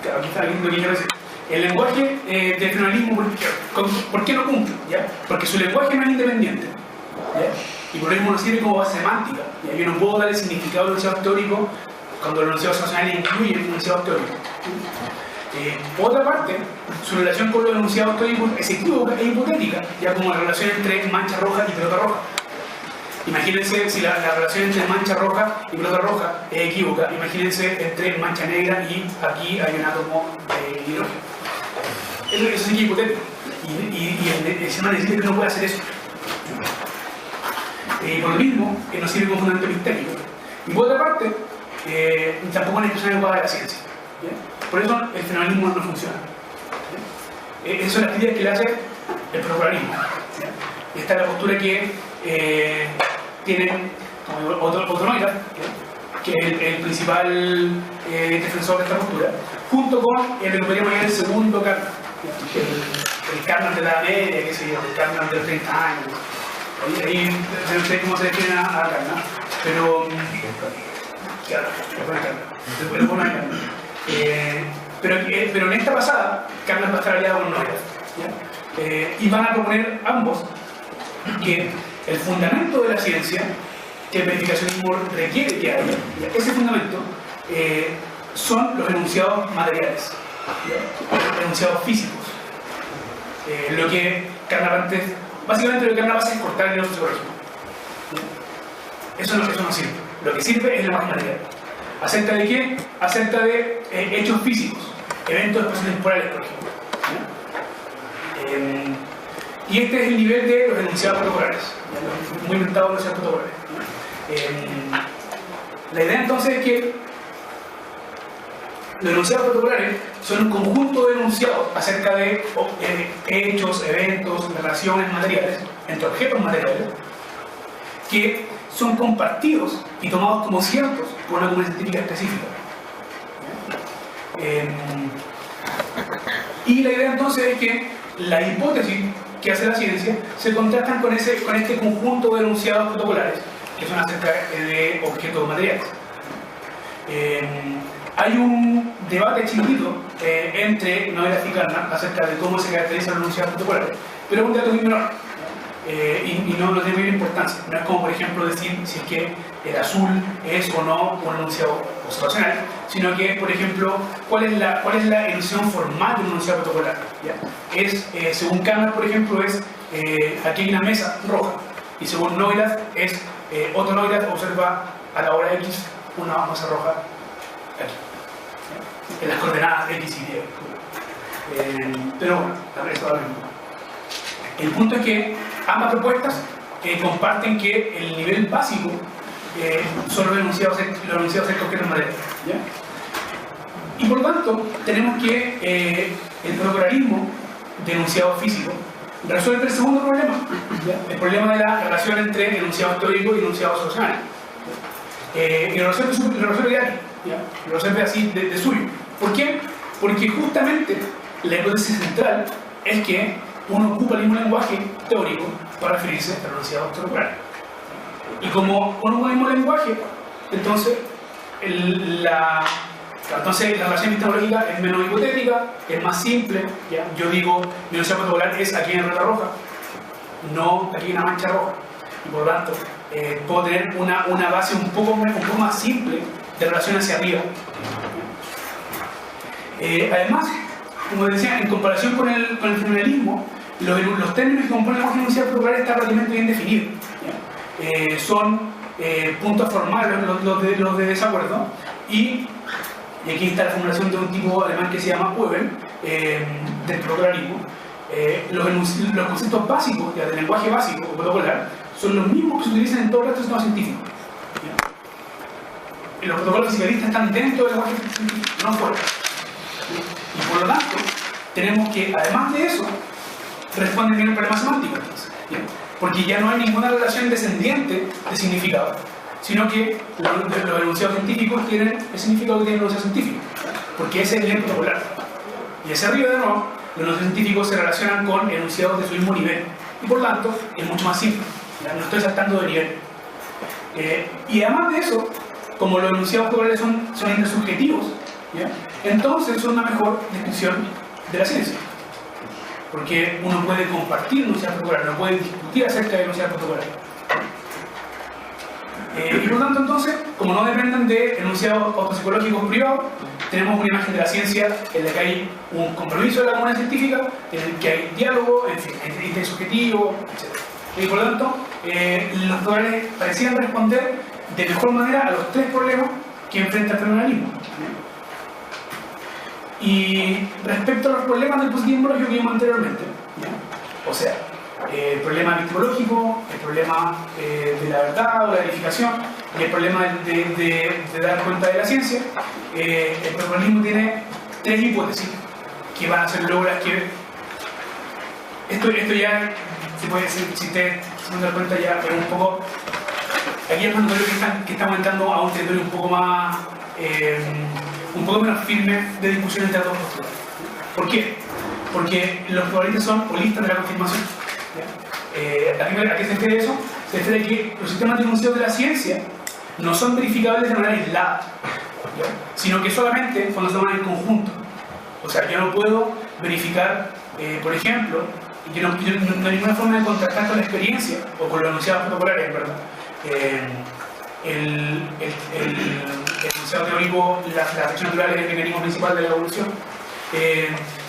claro, aquí está lo que quiero decir. El lenguaje del fenomenalismo, ¿por qué no cumple? ¿Ya? Porque su lenguaje no es independiente. ¿Ya? Y por lo mismo no sirve como base semántica. ¿Ya? Yo no puedo dar el significado del enunciado teórico cuando el enunciado situacional incluye el enunciado teórico. Por otra parte, su relación con los enunciados teóricos es equívoca e hipotética, ya como la relación entre mancha roja y pelota roja. Imagínense si la relación entre mancha roja y pelota roja es equívoca. Imagínense entre mancha negra y aquí hay un átomo de hidrógeno. Eso sí que es hipotético. Y el sistema necesita que no puede hacer eso. Por lo mismo, que no sirve como fundamento epistémico. Y por otra parte, tampoco es una expresión adecuada de la ciencia. ¿Bien? Por eso el fenomenalismo no funciona. Esas son las críticas que le hace el procurarismo. Y esta es la postura que tienen otro Neurath, que es el principal defensor de esta postura, junto con el que podríamos llamar el segundo Karnak, el Karnak de la Edad Media, qué sé yo, el Karnak de los 30 años. Ahí no sé cómo se define a Karnak, pero claro, después le ponen Karnak. Pero en esta pasada, Karnak va a estar aliado con Neurath, y van a proponer ambos que el fundamento de la ciencia que el verificacionismo requiere que haya, ese fundamento son los enunciados materiales, los enunciados físicos. Lo que Karnak básicamente lo que Karnak hace es cortar el sociológico. Eso no sirve. Lo que sirve es la imagen material. ¿Acerca de qué? Acerca de hechos físicos, eventos espaciotemporales, por ejemplo. Y este es el nivel de los enunciados protocolares, muy inventados los enunciados protocolares. La idea entonces es que los enunciados protocolares son un conjunto de enunciados acerca de hechos, eventos, relaciones materiales, entre objetos materiales, que son compartidos y tomados como ciertos por una comunidad científica específica. Y la idea entonces es que la hipótesis que hace la ciencia se contrastan con este conjunto de enunciados protocolares que son acerca de objetos materiales. Hay un debate chiquitito entre Neurath y Karnak acerca de cómo se caracterizan los enunciados protocolares, pero es un debate muy menor y no tiene mayor importancia. No es como, por ejemplo, decir si es que el azul es o no un enunciado observacional, sino que, por ejemplo, cuál es la enunciación formal de un enunciado protocolar. ¿Ya? Según Karnak, por ejemplo, aquí hay una mesa roja, y según Neurath otro Neurath observa a la hora X una masa roja aquí, ¿ya? En las coordenadas X y Y. Pero bueno, eso da lo mismo. El punto es que ambas propuestas comparten que el nivel básico son los enunciados de objetos materiales. Y por lo tanto, tenemos que el procurarismo de enunciado físico resuelve el segundo problema, ¿ya? El problema de la relación entre enunciados teóricos y enunciados solucionales. Y lo resuelve de aquí, ¿ya? Lo resuelve así de suyo. ¿Por qué? Porque justamente la hipótesis central es que uno ocupa el mismo lenguaje teórico para referirse a los enunciados proculares. Y como uno ocupa el mismo lenguaje, entonces la relación epistemológica es menos hipotética, es más simple, ¿ya? Yo digo, mi enunciado protocolar es aquí en rueda roja, no aquí en una mancha roja. Y por lo tanto, puedo tener una base un poco más simple de relación hacia arriba. Además, como decía, en comparación con el fenomenalismo, los términos que componen el lenguaje enunciado protocolar están relativamente bien definidos. Son puntos formales los de desacuerdo, y aquí está la formulación de un tipo alemán que se llama Weber, del protocolarismo. Los conceptos básicos del lenguaje básico o protocolar son los mismos que se utilizan en todo el resto del sistema científico. Los protocolos fisicalistas están dentro del lenguaje científico, no fuera. Y por lo tanto, tenemos que, además de eso, responden bien el problema semántico, entonces, ¿bien? Porque ya no hay ninguna relación descendiente de significado, sino que los enunciados científicos tienen el significado que tiene el enunciado científico, porque ese es el nivel protocolar. Y hacia arriba, de nuevo, los enunciados científicos se relacionan con enunciados de su mismo nivel, y por lo tanto, es mucho más simple, ¿ya? No estoy saltando de nivel. Y además de eso, como los enunciados protocolarios son intersubjetivos, ¿ya? Entonces son una mejor descripción de la ciencia. Porque uno puede compartir enunciados protocolares, uno puede discutir acerca de enunciados protocolares. Y por lo tanto, entonces, como no dependen de enunciados autopsicológicos privados, tenemos una imagen de la ciencia en la que hay un compromiso de la comunidad científica, en el que hay diálogo, en fin, intersubjetivo, etc. Y por lo tanto, los protocolares parecían responder de mejor manera a los tres problemas que enfrenta el fenomenalismo. Y respecto a los problemas del positivismo lógico que vimos anteriormente, ¿ya? O sea, el problema epistemológico, el problema de la verdad o la verificación, y el problema de dar cuenta de la ciencia, el procurarismo tiene tres hipótesis que van a ser luego las que esto ya se puede decir, si ustedes se dan cuenta, ya es un poco. Aquí es un territorio que estamos entrando a un territorio un poco menos firme de discusión entre las dos posturas. ¿Por qué? Porque los probabilistas son holistas de la confirmación. ¿A qué se refiere eso? Se refiere a que los sistemas de enunciado de la ciencia no son verificables de manera aislada, ¿ya? Sino que solamente cuando se toman en conjunto. O sea, yo no puedo verificar, por ejemplo, no hay ninguna forma de contrastar con la experiencia o con los enunciados protocolares, en verdad. El enunciado teórico, la selección natural es el mecanismo principal de la evolución.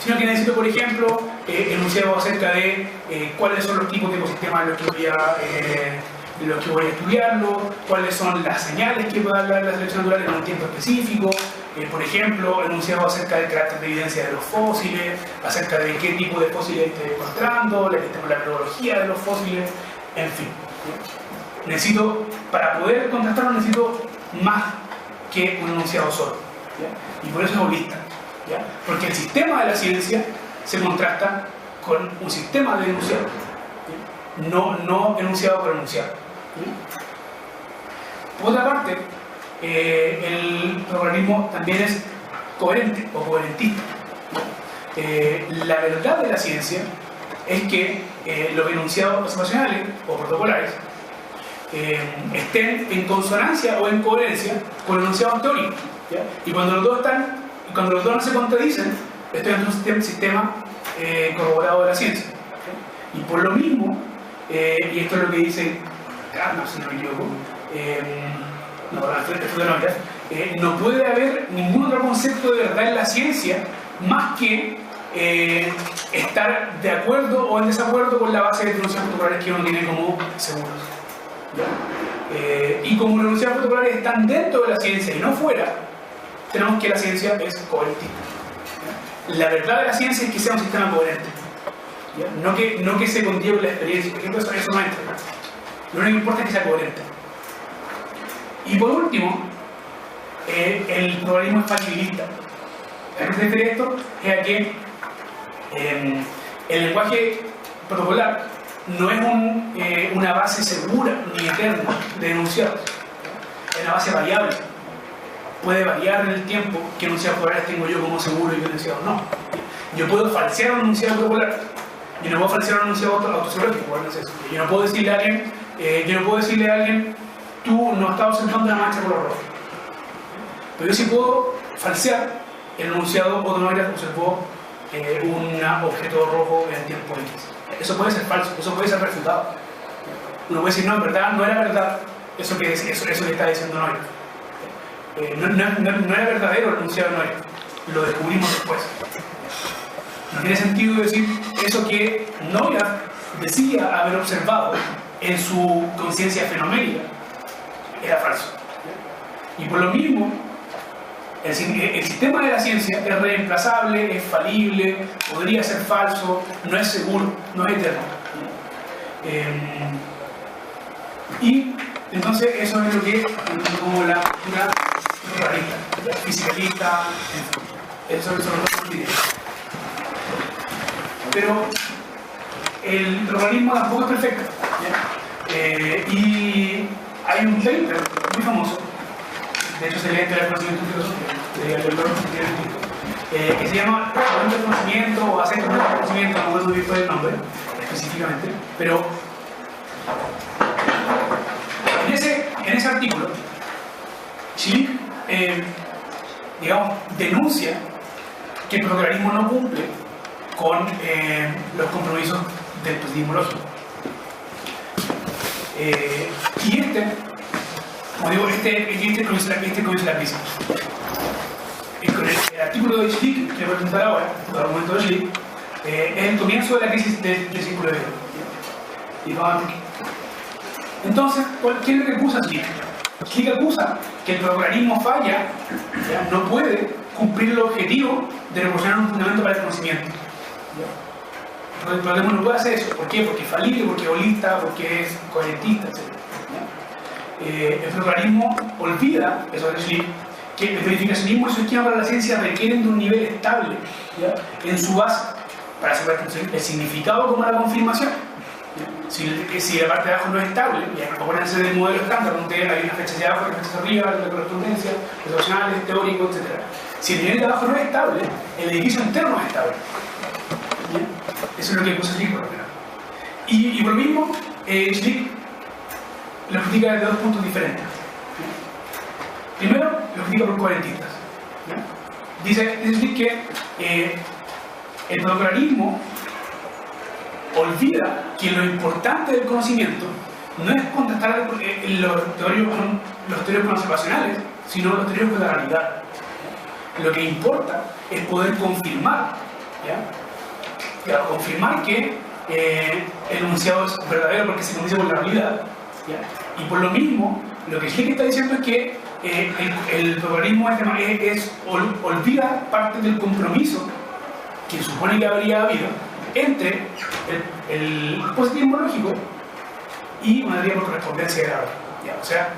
Sino que necesito, por ejemplo, enunciados acerca de cuáles son los tipos de ecosistemas en los que voy a estudiarlo, cuáles son las señales que puede dar la selección natural en un tiempo específico, por ejemplo, enunciados acerca del carácter de evidencia de los fósiles, acerca de qué tipo de fósiles estoy encontrando, la metodología de los fósiles, en fin. Necesito, para poder contrastarlo, necesito más que un enunciado solo, ¿ya? Y por eso es holista, ¿ya? Porque el sistema de la ciencia se contrasta con un sistema de enunciado, no enunciado por enunciado, ¿ya? Por otra parte, el probabilismo también es coherente o coherentista. La verdad de la ciencia es que los enunciados observacionales o protocolares estén en consonancia o en coherencia con el enunciado teórico, ¿ya? Y cuando los dos no se contradicen, estoy en un sistema corroborado de la ciencia, ¿ya? Y por lo mismo, y esto es lo que dice Carnap, si no me equivoco, no puede haber ningún otro concepto de verdad en la ciencia más que estar de acuerdo o en desacuerdo con la base de enunciados protocolares que uno tiene como seguros. Y como los enunciados protocolares están dentro de la ciencia y no fuera, tenemos que la ciencia es coherentista. La verdad de la ciencia es que sea un sistema coherente, no que se conlleve la experiencia. Por ejemplo, eso no entra. Lo único que importa es que sea coherente. Y por último, el probabilismo es falibilista. ¿A qué se refiere esto? Es a que el lenguaje protocolar no es una base segura ni eterna de enunciados. Es una base variable. Puede variar en el tiempo qué enunciados protocolares tengo yo como seguro y qué enunciados no. Yo puedo falsear un enunciado protocolar. Yo no puedo falsear un enunciado autosegurativo. Yo no puedo decirle a alguien, tú no estás observando una mancha color rojo. Pero yo sí puedo falsear el enunciado o de manera que observó un objeto rojo en tiempo X. Eso puede ser falso, eso puede ser refutado. Uno puede decir, no, en verdad, no era verdad eso que está diciendo Noir. No era verdadero el enunciado de Noir. Lo descubrimos después. No tiene sentido decir eso que Noir decía haber observado en su conciencia fenoménica era falso. Y por lo mismo, el sistema de la ciencia es reemplazable, es falible, podría ser falso, no es seguro, no es eterno. Y entonces eso es lo que es como la cultura realista, fisicalista, eso son los dos criterios. Pero el probabilismo tampoco es perfecto, ¿ya? Y hay un paper muy famoso, de hecho se lee entre el conocimiento filosófico, que se llama Conocimiento del conocimiento o Acerca del conocimiento, no puedo decir el nombre específicamente, pero en ese artículo Schlick denuncia que el protocolarismo no cumple con los compromisos del positivismo lógico. Y como digo, comienza la crisis. Con el artículo de Schlick, que voy a presentar ahora, el argumento de Schlick, es el comienzo de la crisis del círculo de vida. Entonces, ¿qué es lo que acusa Schlick? Schlick acusa que el protocolarismo falla, no puede cumplir el objetivo de proporcionar un fundamento para el conocimiento. El protocolarismo no puede hacer eso. ¿Por qué? Porque es falible, porque es holista, porque es coherentista, etc. El protocolarismo olvida, eso es Schlick, que el verificacionismo y su esquema para la ciencia requieren de un nivel estable, ¿ya?, en su base para hacer el significado como la confirmación. Si la parte de abajo no es estable, acuérdense del modelo estándar donde hay una fecha de abajo, una fecha de arriba, la correspondencia, los opcionales, teórico, etc. Si el nivel de abajo no es estable, el edificio entero no es estable. ¿Bien? Eso es lo que puso Schlick por lo menos. Y por lo mismo, Schlick lo critica desde dos puntos diferentes. ¿Bien? Primero, lo critica por coherentistas. ¿Bien? Dice Schlick que el protocolarismo olvida que lo importante del conocimiento no es contrastar los teóricos observacionales, sino los teóricos de la realidad. Lo que importa es poder confirmar, confirmar que el enunciado es verdadero porque se condice con la realidad. ¿Ya? Y por lo mismo, lo que Schlick está diciendo es que el protocolarismo olvida parte del compromiso que supone que habría habido entre el positivismo lógico y una teoría por correspondencia de grado. ¿Ya? O sea,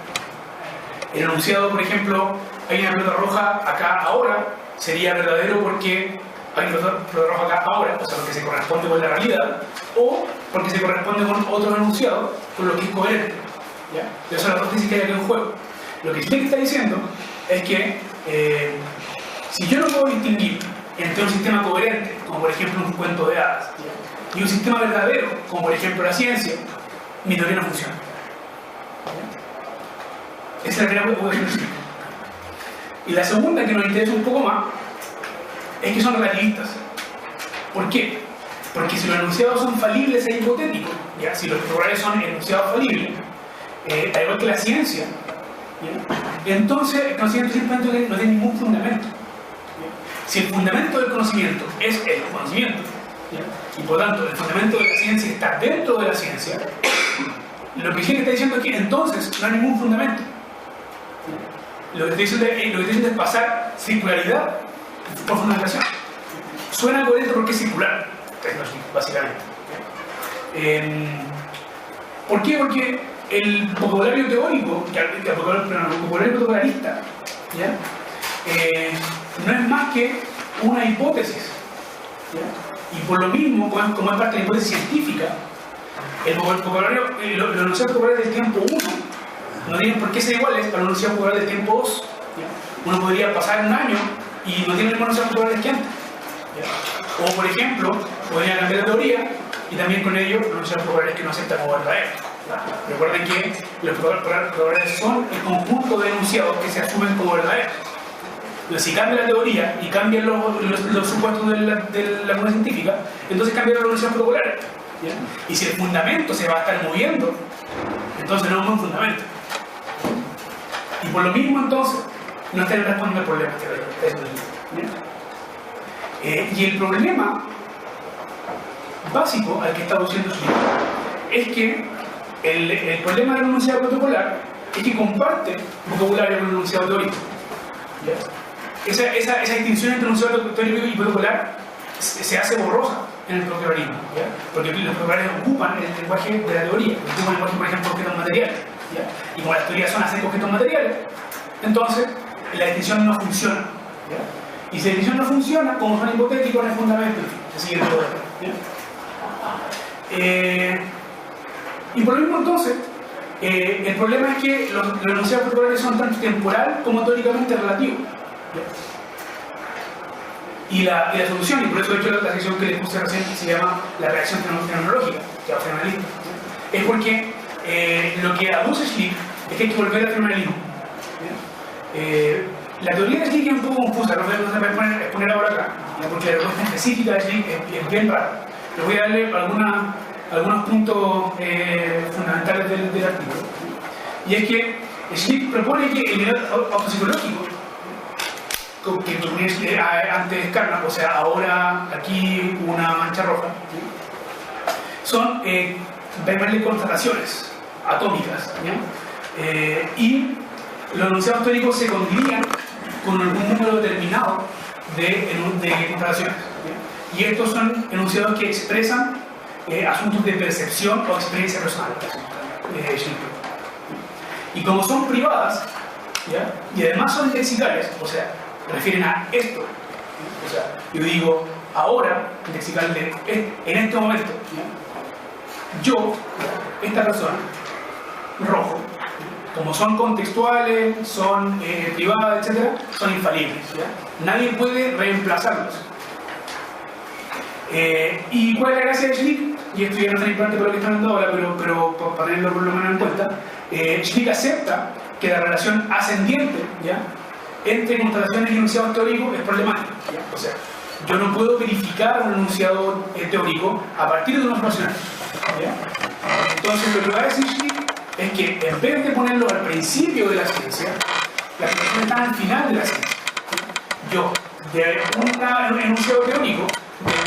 el enunciado, por ejemplo, hay una pelota roja acá ahora, sería verdadero porque hay una pelota roja acá ahora, o sea, porque se corresponde con la realidad, o porque se corresponde con otro enunciado, con lo que es coherente. ¿Ya? Esas son las dos tesis que hay aquí en juego. Lo que Schlick está diciendo es que si yo no puedo distinguir entre un sistema coherente, como por ejemplo un cuento de hadas, ¿ya? y un sistema verdadero, como por ejemplo la ciencia, mi teoría no funciona. ¿Ya? Esa es la primera cosa que Schlick. Y la segunda, que nos interesa un poco más, es que son relativistas. ¿Por qué? Porque si los enunciados son falibles e hipotéticos, ¿ya? Si los protocolarios son enunciados falibles, al igual que la ciencia, ¿ya? Entonces el conocimiento simplemente no tiene ningún fundamento. Si el fundamento del conocimiento es el conocimiento, ¿ya? Y por tanto el fundamento de la ciencia está dentro de la ciencia, lo que Schlick está diciendo es que entonces no hay ningún fundamento. Lo que estoy diciendo es pasar circularidad por fundamentación. Suena coherente porque es circular, básicamente. ¿Por qué? Porque el vocabulario teórico, el vocabulario protocolarista, ¿ya? No es más que una hipótesis, ¿ya? Y por lo mismo, como es parte de la hipótesis científica, el vocabulario, los enunciados vocabularios del tiempo 1 no tienen por qué ser iguales a los enunciados vocabularios del tiempo 2. ¿Ya? Uno podría pasar un año y no tiene los mismos enunciados vocabularios que antes. ¿Ya? O por ejemplo, podría cambiar la teoría y también con ello los enunciados vocabularios que no aceptan como verdaderos. Recuerden que los vocabularios son el conjunto de enunciados que se asumen como verdaderos. Entonces, si cambia la teoría y cambian los supuestos de la comunidad científica, entonces cambian los enunciados vocabularios. ¿Ya? Y si el fundamento se va a estar moviendo, entonces no es un buen fundamento. Y por lo mismo, entonces, no están respondiendo al problema teórico. Y el problema básico al que está aduciendo Schlick es que el problema del enunciado protocolar es que comparte vocabulario con el enunciado teórico. ¿Ya? Esa distinción entre enunciado teórico y protocolar se hace borrosa en el protocolarismo, ¿ya? Porque los protocolarios ocupan el lenguaje de la teoría, ocupan el lenguaje, por ejemplo, objetos materiales, ¿ya? Y como las teorías son hacer objetos materiales, entonces la distinción no funciona, ¿ya? Y si la distinción no funciona, como son hipotéticos, no es fundamento, se sigue todo, ¿ya? Y por lo mismo, entonces, el problema es que los enunciados protocolares son tanto temporal como teóricamente relativos, ¿ya? Y la solución, y por eso he hecho la sección que les puse recién, que se llama la reacción fenomenológica, que es fenomenalista, es porque lo que aduce Schlick es que hay que volver al fenomenalismo. La teoría de Schlick es un poco confusa, no se puede exponer ahora acá, porque la respuesta específica de Schlick es bien rara. Les voy a darle algunos puntos fundamentales del artículo. Y es que Schlick propone que el nivel autopsicológico que proponía antes Carnap, o sea, ahora aquí una mancha roja, son constataciones atómicas, y los enunciados teóricos se condirían con algún número determinado de constataciones, y estos son enunciados que expresan asuntos de percepción o experiencia personal, y como son privadas, y además son lexicales, o sea, refieren a esto. O sea, yo digo, ahora, lexicalmente, en este momento, ¿ya? Yo, esta persona, rojo, como son contextuales, son privadas, etc., son infalibles, ¿ya? Nadie puede reemplazarlos. ¿Y cuál es la gracia de Schlick? Y esto ya no es tan importante para lo que están dando ahora, pero para tenerlo por lo menos en cuenta, Schlick acepta que la relación ascendiente, ¿ya?, entre constataciones y enunciados teóricos es problemática, ¿ya? O sea, yo no puedo verificar un enunciado teórico a partir de unos racionales, ¿ya? Entonces, lo que va a decir Schlick es que en vez de ponerlo al principio de la ciencia, las constataciones están al final de la ciencia. Yo, de un enunciado teórico,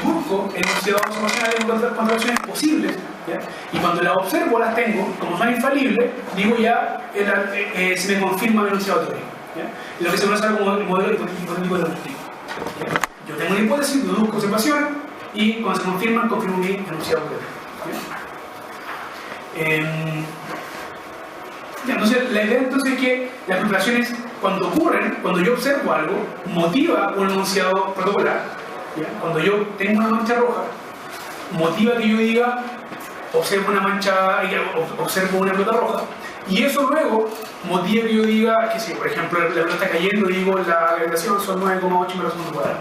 busco enunciados observacionales en contradicciones posibles, ¿ya? Y cuando las observo, las tengo, como son infalibles, digo ya, se me confirma el enunciado teórico, ¿ya? Lo que se conoce como modelo hipotético deductivo. Yo tengo una hipótesis, deduzco observaciones y cuando se confirman, confirmo mi enunciado teórico. Entonces, la idea entonces es que las filtraciones, cuando ocurren, cuando yo observo algo, motiva un enunciado protocolar. ¿Ya? Cuando yo tengo una mancha roja, motiva que yo diga, observo una mancha, observo una pelota roja, y eso luego motiva que yo diga, que si por ejemplo la pelota está cayendo y digo la gravitación son 9,8 metros por segundo cuadrado.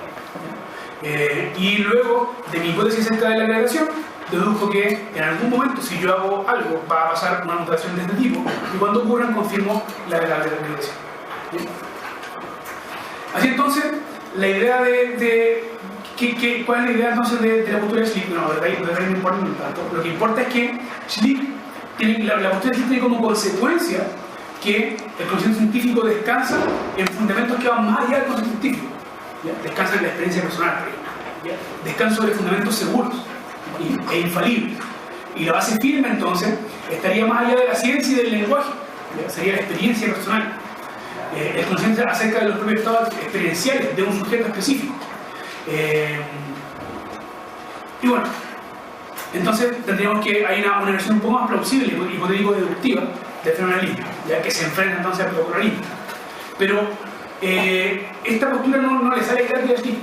Y luego de mi hipótesis acerca de la gravitación, deduzco que en algún momento, si yo hago algo, va a pasar una mutación de este tipo, y cuando ocurran, confirmo la gravitación. Así entonces, la idea ¿cuál es la idea entonces de la postura de Schlick? No, de verdad no importa tanto. Lo que importa es que Schlick tiene, la postura de Schlick tiene como consecuencia que el conocimiento científico descansa en fundamentos que van más allá del conocimiento científico. ¿Ya? Descansa en la experiencia personal, ¿ya? Descansa sobre fundamentos seguros e infalibles. Y la base firme entonces estaría más allá de la ciencia y del lenguaje, ¿ya? Sería la experiencia personal. El conocimiento acerca de los propios estados experienciales de un sujeto específico. Y bueno, entonces tendríamos que hay una versión un poco más plausible, hipotético-deductiva del fenomenalismo, ya que se enfrenta entonces al protocolarismo. Pero esta postura no le sale gratis a Schlick.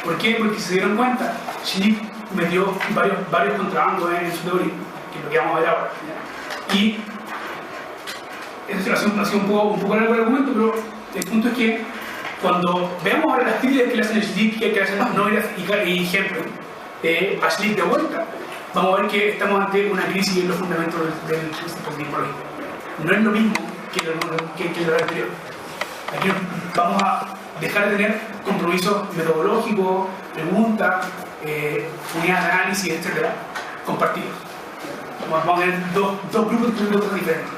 ¿Por qué? Porque si se dieron cuenta, Schlick metió varios contrabandos en su teoría, que es lo que vamos a ver ahora, ¿ya? Y eso ha sido un poco largo el argumento, pero el punto es que cuando veamos ahora las teorías que le hacen Schlick, que le hacen Neurath y Hempel a Schlick de vuelta, vamos a ver que estamos ante una crisis en los fundamentos del positivismo lógico. No es lo mismo que lo anterior. Aquí vamos a dejar de tener compromisos metodológicos, preguntas, unidades de análisis, etc., compartidos. Vamos a tener dos grupos de preguntas diferentes.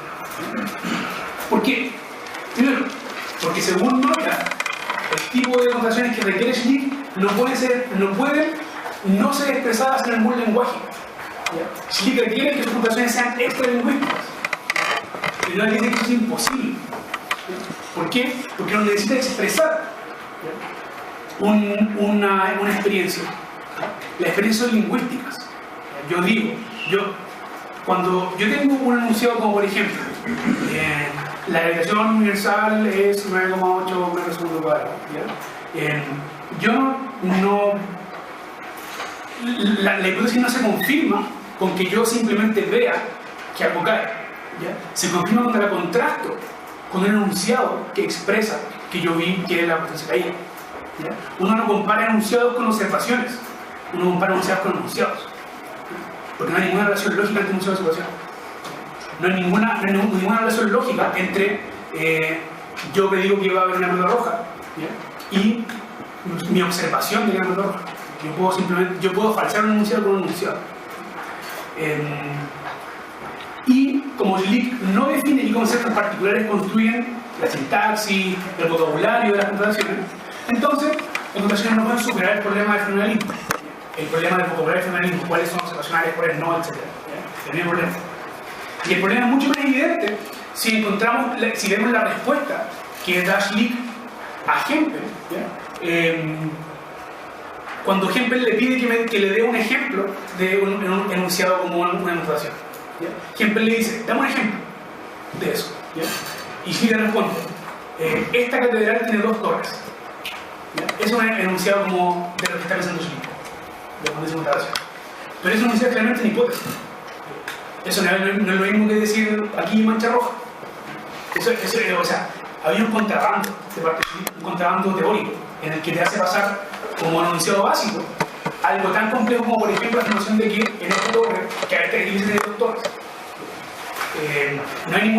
¿Por qué? Primero, porque según Neurath, el tipo de demostraciones que requiere Schlick no pueden no ser expresadas en algún lenguaje. ¿Ya? Schlick requiere que sus computaciones sean extralingüísticas. Y no dice que eso es imposible. ¿Ya? ¿Por qué? Porque no necesita expresar, ¿ya?, una experiencia. Las experiencias son lingüísticas. Yo digo, cuando yo tengo un enunciado como por ejemplo, la gravitación universal es 9,8 metros segundo cuadrado. La hipótesis no se confirma con que yo simplemente vea que algo cae. ¿Ya? Se confirma cuando la contrasto con un enunciado que expresa que yo vi que la potencia caía. ¿Ya? Uno no compara enunciados con observaciones, uno compara enunciados con enunciados. Porque no hay ninguna relación lógica entre enunciado y observación. No hay ninguna relación lógica entre yo que digo que iba a haber una pelota roja, ¿ya?, y mi observación de la pelota roja. Yo puedo falsear un enunciado con un enunciado. Y como Schlick no define qué conceptos particulares construyen la sintaxis, el vocabulario de las computaciones, entonces las computaciones no pueden superar el problema del fenomenalismo. El problema del vocabulario del fenomenalismo, cuáles son observacionales, cuáles no, etc. El mismo problema. Y el problema es mucho más evidente si vemos la respuesta que da Schlick a Hempel, cuando Hempel le pide que le dé un ejemplo de un enunciado como una notación. Hempel le dice, dame un ejemplo de eso. ¿Ya? Y Schlick le responde, esta catedral tiene 2 torres. ¿Ya? es un enunciado como de lo que está pensando Schlick, de la condición de relación. Pero es un enunciado claramente una hipótesis. Eso no es lo mismo que decir aquí mancha roja. O sea, había un contrabando de parte de Schlick, un contrabando teórico, en el que te hace pasar como enunciado básico algo tan complejo como, por ejemplo, la afirmación de que en esta torre, que a esta iglesia tiene dos torres, no hay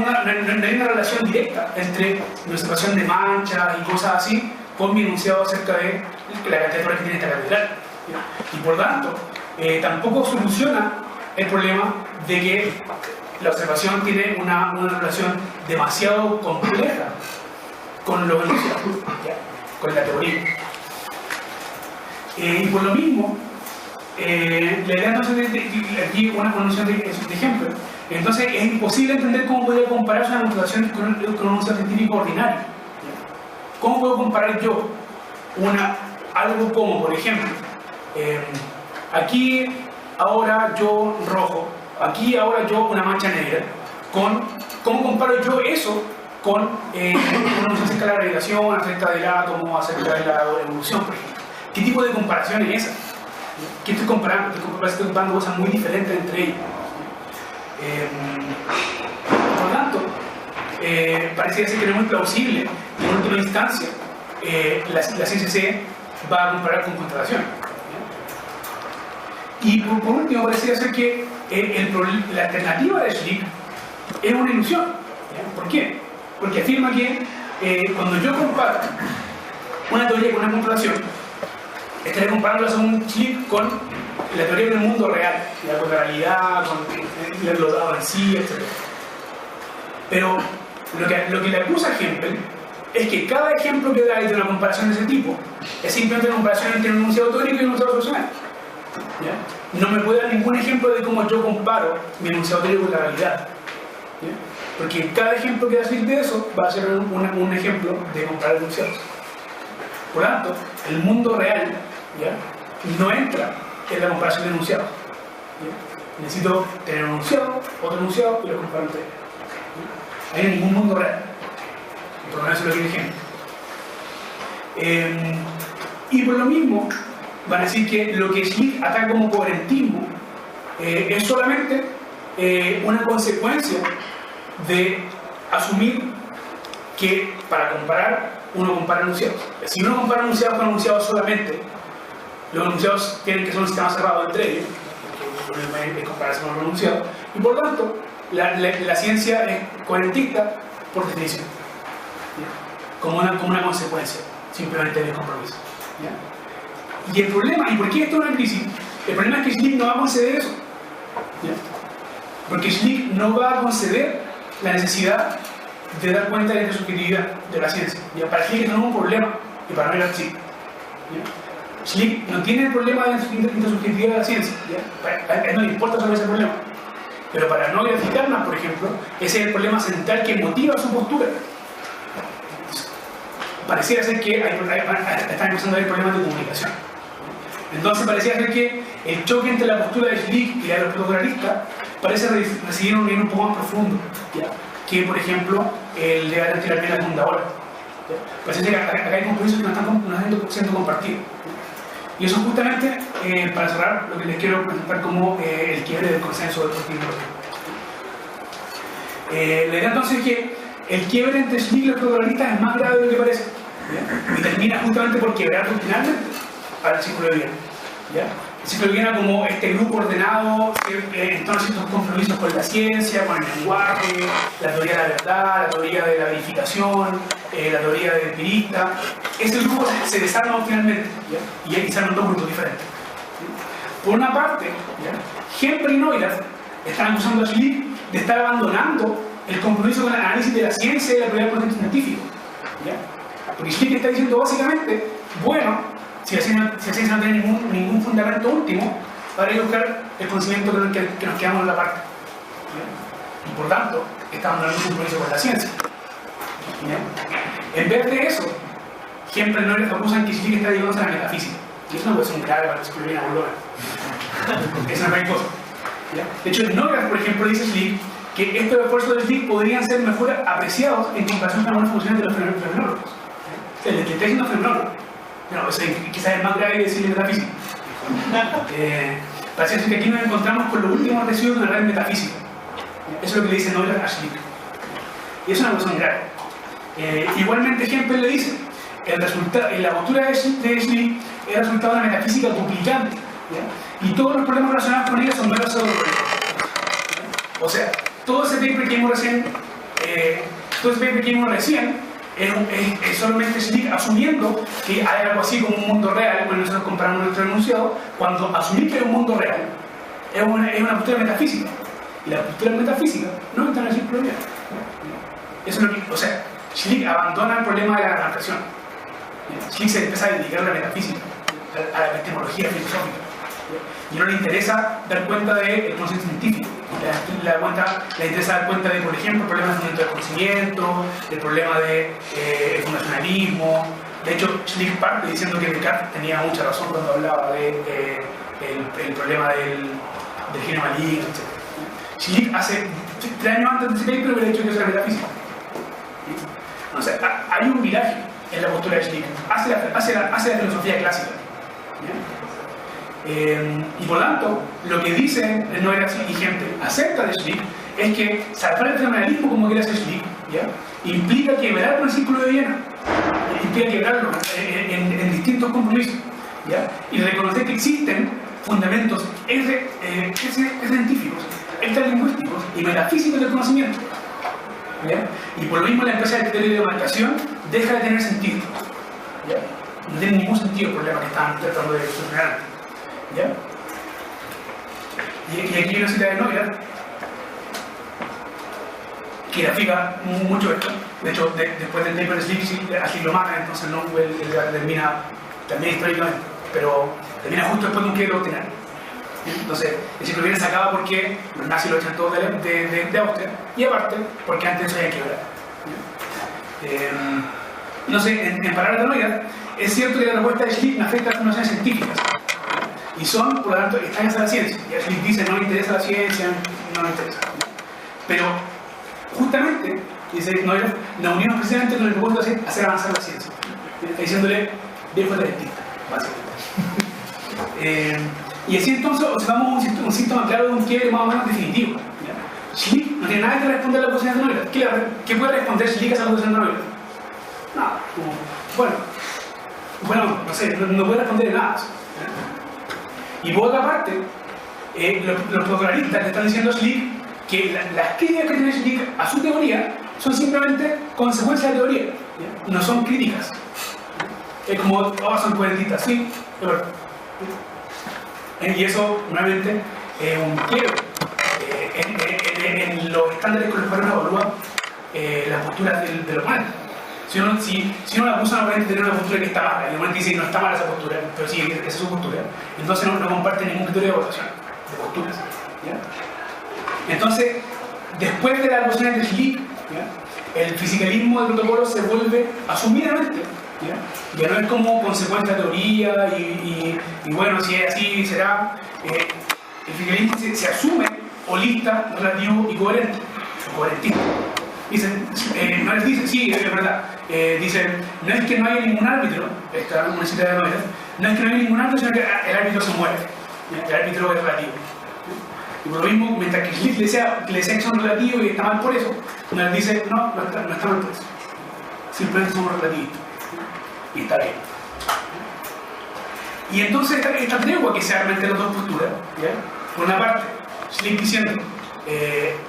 una relación directa entre mi observación de manchas y cosas así con mi enunciado acerca de la cantidad de torres que tiene esta catedral. Y por tanto, tampoco soluciona el problema de que la observación tiene una relación demasiado compleja con los enunciados, con la teoría. Y por lo mismo, la idea entonces aquí una noción de ejemplo. Entonces es imposible entender cómo podría compararse una demostración con un enunciado científico ordinario. ¿Cómo puedo comparar yo algo como, por ejemplo, aquí ahora yo rojo, aquí ahora yo una mancha negra, ¿cómo comparo yo eso con una noción acerca de la radiación, acerca del átomo, acerca de la evolución, por ejemplo? ¿Qué tipo de comparación es esa? ¿Qué estoy comparando? Estoy comparando cosas muy diferentes entre ellas. Por lo tanto, parece ser que no es muy plausible que en última instancia la ciencia se va a comparar con constatación. Y por último, parece ser que la alternativa de Schlick es una ilusión. ¿Por qué? Porque afirma que cuando yo comparo una teoría con una constatación, estaré comparándola según Schlick con la teoría del mundo real, la causalidad, con lo dado en sí, etc. Pero lo que le acusa a Hempel es que cada ejemplo que da de una comparación de ese tipo es simplemente una comparación entre un enunciado teórico y un enunciado solucional. No me puede dar ningún ejemplo de cómo yo comparo mi enunciado teórico con la realidad. Porque cada ejemplo que da Schlick de eso va a ser un ejemplo de comparar enunciados. Por lo tanto, el mundo real no entra en la comparación de enunciados. Necesito tener un enunciado, otro enunciado y los comparo entre ellos. No hay ningún mundo real. Por lo menos eso es lo que dije. Y por lo mismo, van a decir que lo que Schlick ataca como coherentismo es solamente una consecuencia de asumir que para comparar uno compara enunciados. Si uno compara enunciados con enunciados solamente, los enunciados tienen que ser un sistema cerrado entre ellos, es compararse con los enunciados, y por lo tanto la ciencia es coherentista por definición, como una consecuencia simplemente del compromiso. Y el problema, ¿y por qué esto es una crisis? El problema es que Schlick no va a conceder eso, porque Schlick no va a conceder la necesidad de dar cuenta de la intersubjetividad de la ciencia. Para Schlick eso no es un problema, y para no ir a Schlick. Schlick no tiene el problema de la intersubjetividad de la ciencia, a él no le importa sobre ese problema. Pero para no ir a Cisterna, por ejemplo, ese es el problema central que motiva su postura. Pareciera ser que están empezando a haber problemas de comunicación. Entonces pareciera ser que el choque entre la postura de Schlick y la de los naturalistas parece recibir un nivel un poco más profundo, que por ejemplo el de la terapia fundadora. Parece que acá hay compromisos que no están siendo compartidos. Y eso justamente, para cerrar, lo que les quiero presentar como el quiebre del consenso del positivismo. La idea entonces es que el quiebre entre Schlick y los naturalistas es más grave de lo que parece, y termina justamente por quebrar finalmente al círculo de Viena. El círculo de Viena como este grupo ordenado en torno a ciertos compromisos con la ciencia, con el lenguaje, la teoría de la verdad, la teoría de la verificación, la teoría del empirista. Ese grupo se desarma finalmente, y ahí se arman dos grupos diferentes. Por una parte, Hempel y Neurath están acusando a Schlick de estar abandonando el compromiso con el análisis de la ciencia y la teoría del conocimiento científico. Porque Schlick está diciendo básicamente, bueno, si la ciencia no tiene ningún fundamento último, para ir a buscar el conocimiento que nos quedamos en la parte. Y por tanto, está abandonando un compromiso con la ciencia. En vez de eso, Hempel y Neurath acusan que Schlick está dedicándose a la metafísica. Y eso no puede ser un grave para que se escribiera a Bologna. Es una gran cosa. De hecho, Neurath, por ejemplo, dice Schlick que estos esfuerzos de Schlick podrían ser mejor apreciados en comparación con algunas funciones de los fenomenólogos. El que está diciendo fenomenólogo No, eso quizás es más grave que decirle metafísica. Parece que aquí nos encontramos con los últimos residuos de la red metafísica. Eso es lo que le dice Neuler a Schlick. Y es una cuestión grave. Igualmente, Hempel le dice: la postura de Schlick es el resultado de una metafísica duplicante. ¿Ya? Y todos los problemas relacionados con ella son meros pseudo-problemas. O sea, todo ese paper que vimos recién, es solamente Schlick asumiendo que hay algo así como un mundo real, cuando nosotros comparamos nuestro enunciado, cuando asumir que hay un mundo real es una postura metafísica. Y la postura metafísica no está en el problema. Eso es lo que, o sea, Schlick abandona el problema de la adaptación. Schlick se empieza a dedicar a la metafísica, a la epistemología filosófica. Y no le interesa dar cuenta del conocimiento científico. Le interesa dar cuenta de, por ejemplo, el problema del fundamento del conocimiento, el problema del fundacionalismo. De hecho, Schlick parte diciendo que Descartes tenía mucha razón cuando hablaba de el problema del genio maligno, etc. Schlick hace 3 años antes de ese paper hubiera dicho que eso era metafísica. O sea, hay un viraje en la postura de Schlick hacia la filosofía clásica. Y por lo tanto, lo que dice Neuler y gente acepta de Schlick es que salvar el fenomenalismo como quiere hacer Schlick, ¿ya? Implica quebrar con el círculo de Viena, implica quebrarlo en distintos compromisos, ¿ya? Y reconocer que existen fundamentos científicos, extralingüísticos y metafísicos del conocimiento, ¿ya? Y por lo mismo la empresa del criterio de demarcación deja de tener sentido, ¿ya? No tiene ningún sentido el problema que están tratando de solucionar. ¿Ya? Y aquí hay una cita de Neuler que grafica mucho esto. De hecho, después del paper de Schlick, así lo matan, entonces no termina también históricamente, pero termina justo después de un quiebre doctrinal. Entonces, el ciclo viene se acaba porque los nazis lo echan todos de Austria, y aparte, porque antes eso había quebrado. No sé, en palabras de Neuler, es cierto que la respuesta de Schlick no afecta a las formaciones científicas. Y son, por lo tanto, extrañas a la ciencia. Y Schlick dice, no me interesa la ciencia, no me interesa. Pero, justamente, dice Neuler, la unión precisamente con el propósito de hacer avanzar la ciencia. Está diciéndole, viejo talentista, básicamente. Y así entonces observamos un síntoma claro de un quiebre más o menos definitivo. Schlick no tiene nada que responder a la posición de Neuler. ¿Qué puede responder Schlick a esa posición de Neuler? Nada. Bueno, no sé, no puede responder nada. Y por otra parte, los popularistas le están diciendo a Schlick que las críticas que tiene Schlick a su teoría son simplemente consecuencias de teoría, ¿ya? No son críticas. Es como, son coherentistas, sí, es verdad. Y eso, nuevamente, es un quiebre en los estándares con los cuales uno evalúa las posturas del oponente. Si uno le acusa a un oponente de tener una postura que está mala, y el oponente dice no está mala esa postura, pero sí, esa es su postura, entonces no comparte ningún criterio de votación de posturas. ¿Ya? Entonces, después de las votaciones de Schlick, ¿ya? El fisicalismo del protocolo se vuelve asumidamente, ya no es como consecuencia de teoría y bueno, si es así será. El fisicalismo se asume holista, relativo y coherente, coherentista. Dicen, no les dice, sí, es verdad. Dicen, no es que no haya ningún árbitro, esta es una cita de Neuler, no es que no haya ningún árbitro, sino que el árbitro se mueve. El árbitro es relativo. Y por lo mismo, mientras que Schlick le decía que son relativos y está mal por eso, Neuler dice, no está mal por eso. Simplemente somos relativistas. Y está bien. Y entonces esta tregua que se arma entre las dos posturas, ¿ya? Por una parte, Schlick diciendo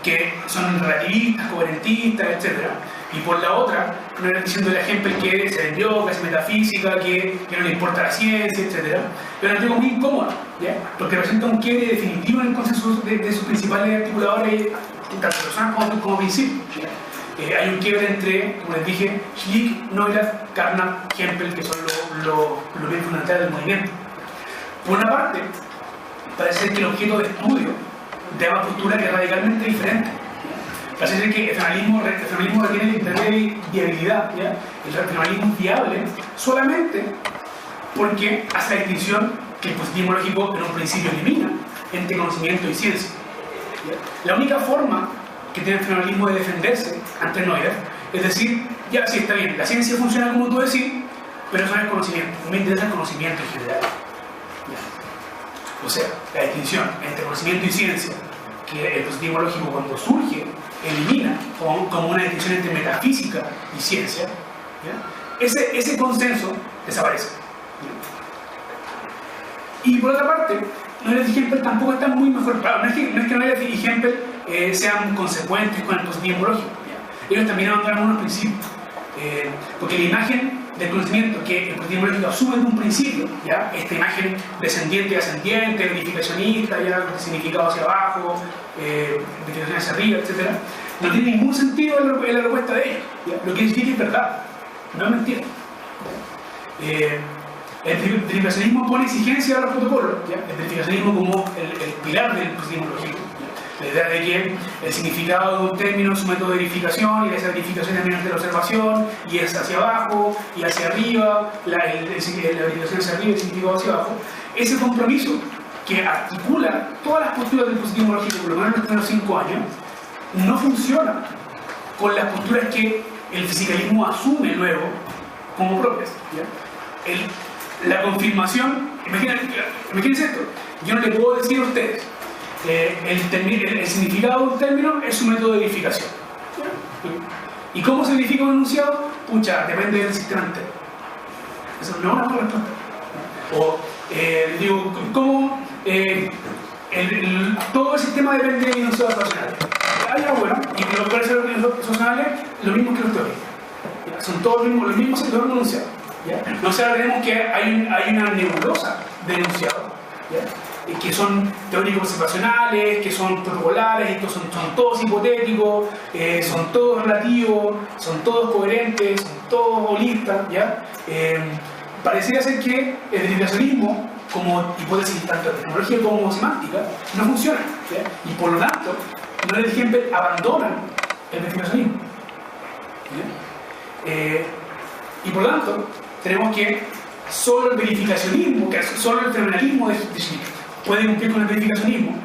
que son relativistas, coherentistas, etc. Y por la otra, no diciendo el ejemplo que se vendió, que hace metafísica, que no le importa la ciencia, etc. Pero es algo muy incómodo, ¿ya? Porque representa un quiebre definitivo en el consenso de sus principales articuladores, tanto personas como principios. Hay un quiebre entre, como les dije, Schlick, Neuler, Carnap, Hempel, que son los bien fundamentales del movimiento. Por una parte, parece ser que el objeto de estudio de una postura que es radicalmente diferente. Parece ser que el fenomenalismo requiere el criterio de viabilidad. ¿Ya? El fenomenalismo es viable solamente porque hace la distinción que el positivismo lógico en un principio elimina entre conocimiento y ciencia. ¿Ya? La única forma que tiene el fenomenalismo de defenderse ante Neuler es decir, ya sí, está bien, la ciencia funciona como tú decís, pero eso no es conocimiento. Me interesa el conocimiento en general. O sea, la distinción entre conocimiento y ciencia, que el positivismo lógico cuando surge elimina como una distinción entre metafísica y ciencia, ¿ya? Ese consenso desaparece. ¿Ya? Y por otra parte, Noyes y Hempel tampoco están muy mejor parados. No es que Noyes y Hempel sean consecuentes con el positivismo lógico. ¿Ya? Ellos también abandonan unos principios. Porque la imagen del conocimiento que el positivismo lógico asume de un principio, ¿ya? Esta imagen descendiente y ascendiente, verificacionista, ¿ya? Significado hacia abajo, verificación hacia arriba, etc., no tiene ningún sentido en la respuesta de ellos. ¿Ya? Lo que significa es verdad, no es mentira. El verificacionismo pone exigencia a los protocolos, ¿ya? El verificacionismo como el pilar del positivismo lógico. La idea de que el significado de un término es un método de verificación y esa verificación es mediante la observación y es hacia abajo y hacia arriba, la verificación hacia arriba y el significado hacia abajo. Ese compromiso que articula todas las posturas del positivismo lógico, por lo menos en los primeros 5 años, no funciona con las posturas que el fisicalismo asume luego como propias. ¿Ya? La confirmación, imagínense esto, yo no le puedo decir a ustedes el significado de un término es un método de verificación. ¿Y cómo se verifica un enunciado? Pucha, depende del sistema entero. Eso no es una buena respuesta. O digo, ¿cómo todo el sistema depende de enunciados racionales? Ya, bueno, y lo que pueden ser los enunciados racionales, lo mismo que los teóricos. Son todos los mismos enunciados. No sé, ahora tenemos que hay una nebulosa de enunciados. Que son teóricos observacionales, que son protocolares, estos son todos hipotéticos, son todos relativos, son todos coherentes, son todos holistas, ¿ya? Pareciera ser que el verificacionismo, como hipótesis tanto de tecnología como semántica, no funciona, ¿ya? Y por lo tanto, Noyes y Hempel abandonan el verificacionismo, ¿ya? Y por lo tanto, tenemos que solo el verificacionismo, que solo el fenomenalismo de Schmitt puede cumplir con el verificacionismo,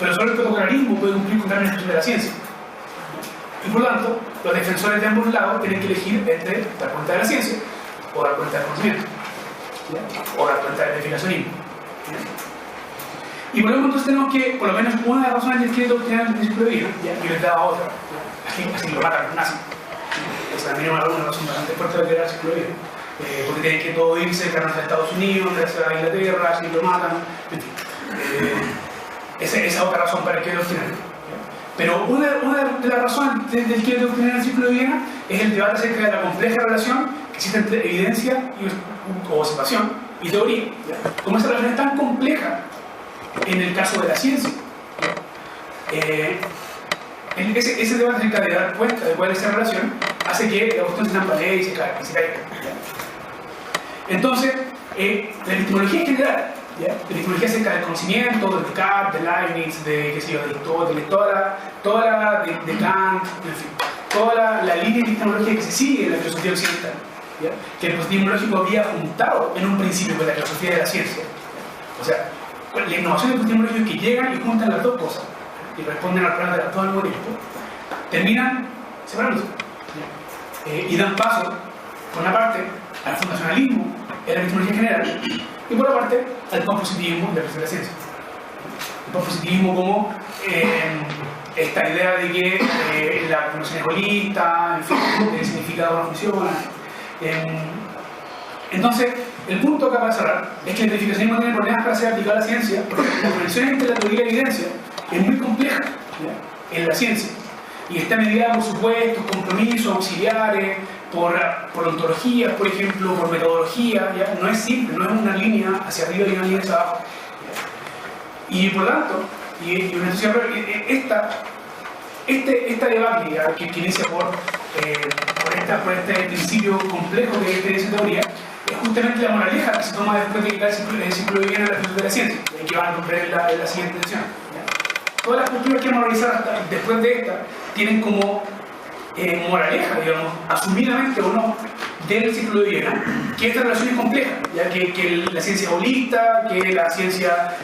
pero solo el protocolarismo puede cumplir con la expresión de la ciencia. Y por lo tanto, los defensores de ambos lados tienen que elegir entre dar cuenta de la ciencia o dar cuenta del conocimiento, ¿ya? O dar cuenta del verificacionismo. ¿Ya? Y por lo tanto, entonces tenemos que, por lo menos una de las razones del crédito doctrinal del principio de vida, ¿ya? Y les daba otra, ¿ya? Así lo matan los nazis. Esa también es una razón bastante fuerte de crear el ciclo de vida. Porque tienen que todo irse, ganar a Estados Unidos, irse a Inglaterra, si lo matan, en fin. Esa es otra razón para el que doctrinar. Pero una de las razones del que doctrinar el ciclo de Viena es el debate acerca de la compleja relación que existe entre evidencia o observación y teoría. Como esa relación es tan compleja en el caso de la ciencia, ese debate acerca de dar cuenta de cuál es esa relación hace que la cuestión se tambalee y se caiga. Entonces, la epistemología en general, ¿ya? La epistemología acerca del conocimiento, de Descartes, de Leibniz, de Aristóteles, de Kant, en fin, toda la línea de epistemología que se sigue en la filosofía occidental, ¿ya? Que el positivismo lógico había juntado en un principio con la filosofía de la ciencia. O sea, la innovación del positivismo lógico es que llegan y juntan las dos cosas y responden al problema de las dos al mismo tiempo, terminan separándose, y dan paso, por una parte, al fundacionalismo en la epistemología general y por otra parte al positivismo de la filosofía de la ciencia. El positivismo como esta idea de que la formación es holista, en fin, el significado no funciona. Entonces, el punto acá para cerrar es que el verificacionismo tiene problemas para ser aplicado a la ciencia porque la conexión entre la teoría y la evidencia es muy compleja, ¿ya? En la ciencia y está mediada por supuestos, compromisos auxiliares, por ontologías, por ejemplo, por metodología, ¿ya? No es simple, no es una línea hacia arriba y una línea hacia abajo, ¿ya? Y por lo tanto, esta debate ¿ya? que inicia por este principio complejo de esa teoría es justamente la moraleja que se toma después de que el ciclo de Viena en la filosofía de la ciencia, y que van a comprender en la siguiente lección. Todas las posturas que vamos a realizar después de esta tienen como moraleja, digamos, asumidamente o no, del ciclo de Viena, que esta relación es compleja, ya que la ciencia es holista, que la ciencia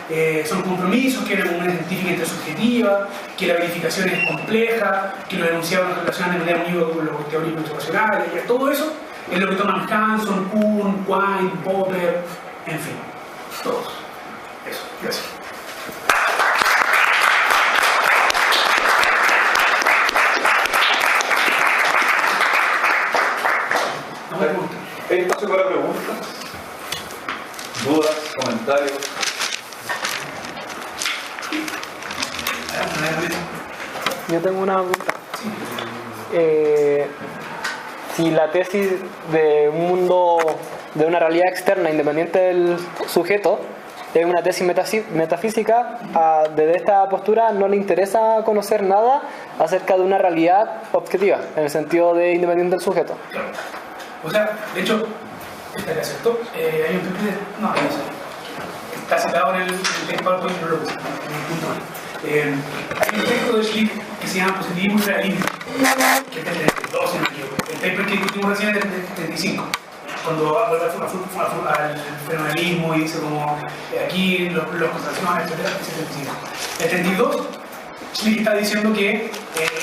son compromisos, que la comunidad científica intersubjetiva, que la verificación es compleja, que los enunciados se relacionan de manera unívoca con los teóricos observacionales, todo eso Es lo que toman Hanson, Kuhn, Quine, Popper, en fin, todos. Eso, gracias. ¿Hay espacio para preguntas? ¿Dudas? ¿Comentarios? Yo tengo una pregunta. Si la tesis de un mundo, de una realidad externa independiente del sujeto, es una tesis metafísica, desde esta postura no le interesa conocer nada acerca de una realidad objetiva, en el sentido de independiente del sujeto. Claro. O sea, de hecho, estaría cierto, hay un template, no sé, está citado en el PowerPoint, no lo puse, en el punto mal. Hay un texto de Schlick que se llama Positivismo y Realismo, que es del 32, en el paper que discutimos recién es del 35, cuando vuelve al fenomenalismo y dice como aquí los constelaciones, etc. El 32, Schlick está diciendo que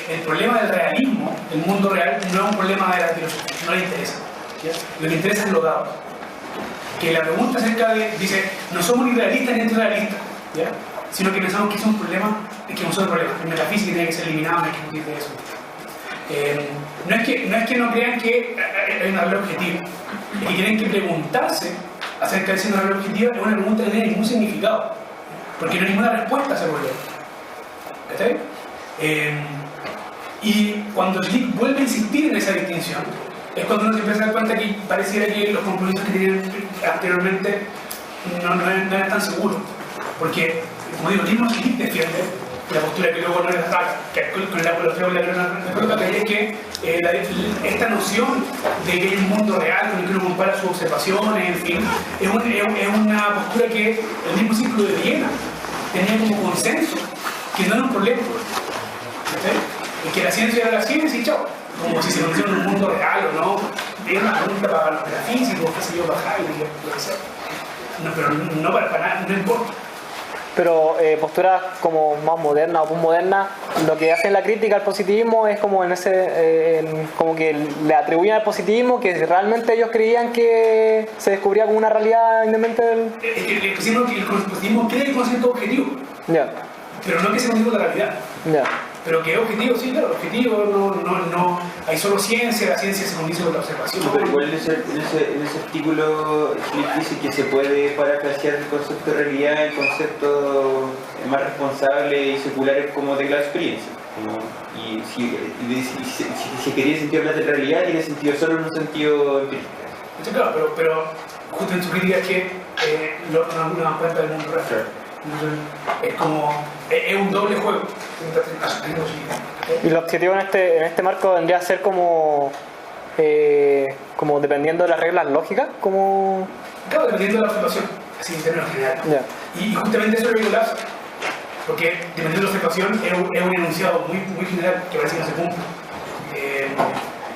el problema del realismo, el mundo real, no es un problema de la filosofía, no le interesa. ¿Ya? Lo que interesa es lo dado. Que la pregunta acerca de, dice, no somos ni realistas ni antirrealistas, ¿ya? Sino que pensamos que es un problema, es que no es un problema, el metafísica tiene que ser eliminado, no hay que discutir de eso. No es que no crean que hay una realidad objetiva, es que tienen que preguntarse acerca de si una realidad objetiva es una pregunta que no tiene ningún significado, porque no hay ninguna respuesta a ese problema. ¿Está bien? Y cuando Schlick vuelve a insistir en esa distinción, es cuando uno se empieza a dar cuenta que pareciera que los compromisos que tenían anteriormente no eran tan seguros. Porque, como digo, el mismo Schlick defiende la postura que luego no es ataca, que con la apología de la que es que esta noción de que hay un mundo real con el que uno compara sus observaciones, en fin, es una postura que el mismo círculo de Viena tenía como consenso, que no era un problema. ¿Sí? Que la ciencia era la ciencia y chao. Como si se conociera un mundo real o no. Era una pregunta para los metafísicos, qué sé yo, para Heidegger, lo que sea. No, pero no para nada, no importa. Pero posturas como más modernas o postmodernas, lo que hacen la crítica al positivismo es como en ese, como que le atribuyen al positivismo que realmente ellos creían que se descubría como una realidad independiente del... El positivismo cree que es un concepto objetivo, pero no que sea objetivo de la realidad. Pero que es objetivo, sí, claro, objetivo no hay solo ciencia, la ciencia se condice con la observación. Pero igual en ese artículo Schlick dice que se puede parafrasear el concepto de realidad en conceptos más responsables y seculares como de la experiencia. Y si quería sentir hablar de realidad, tiene sentido solo en un sentido empírico. Sí, claro, pero justo en su crítica es que no dan cuenta del mundo real. Claro. Es como, es un doble juego. Y el objetivo en este marco vendría a ser como dependiendo de las reglas lógicas, como... Claro, dependiendo de la observación, así en términos generales. Y justamente eso es lo que hace, porque dependiendo de la observación es un enunciado muy general que parece que no se cumple.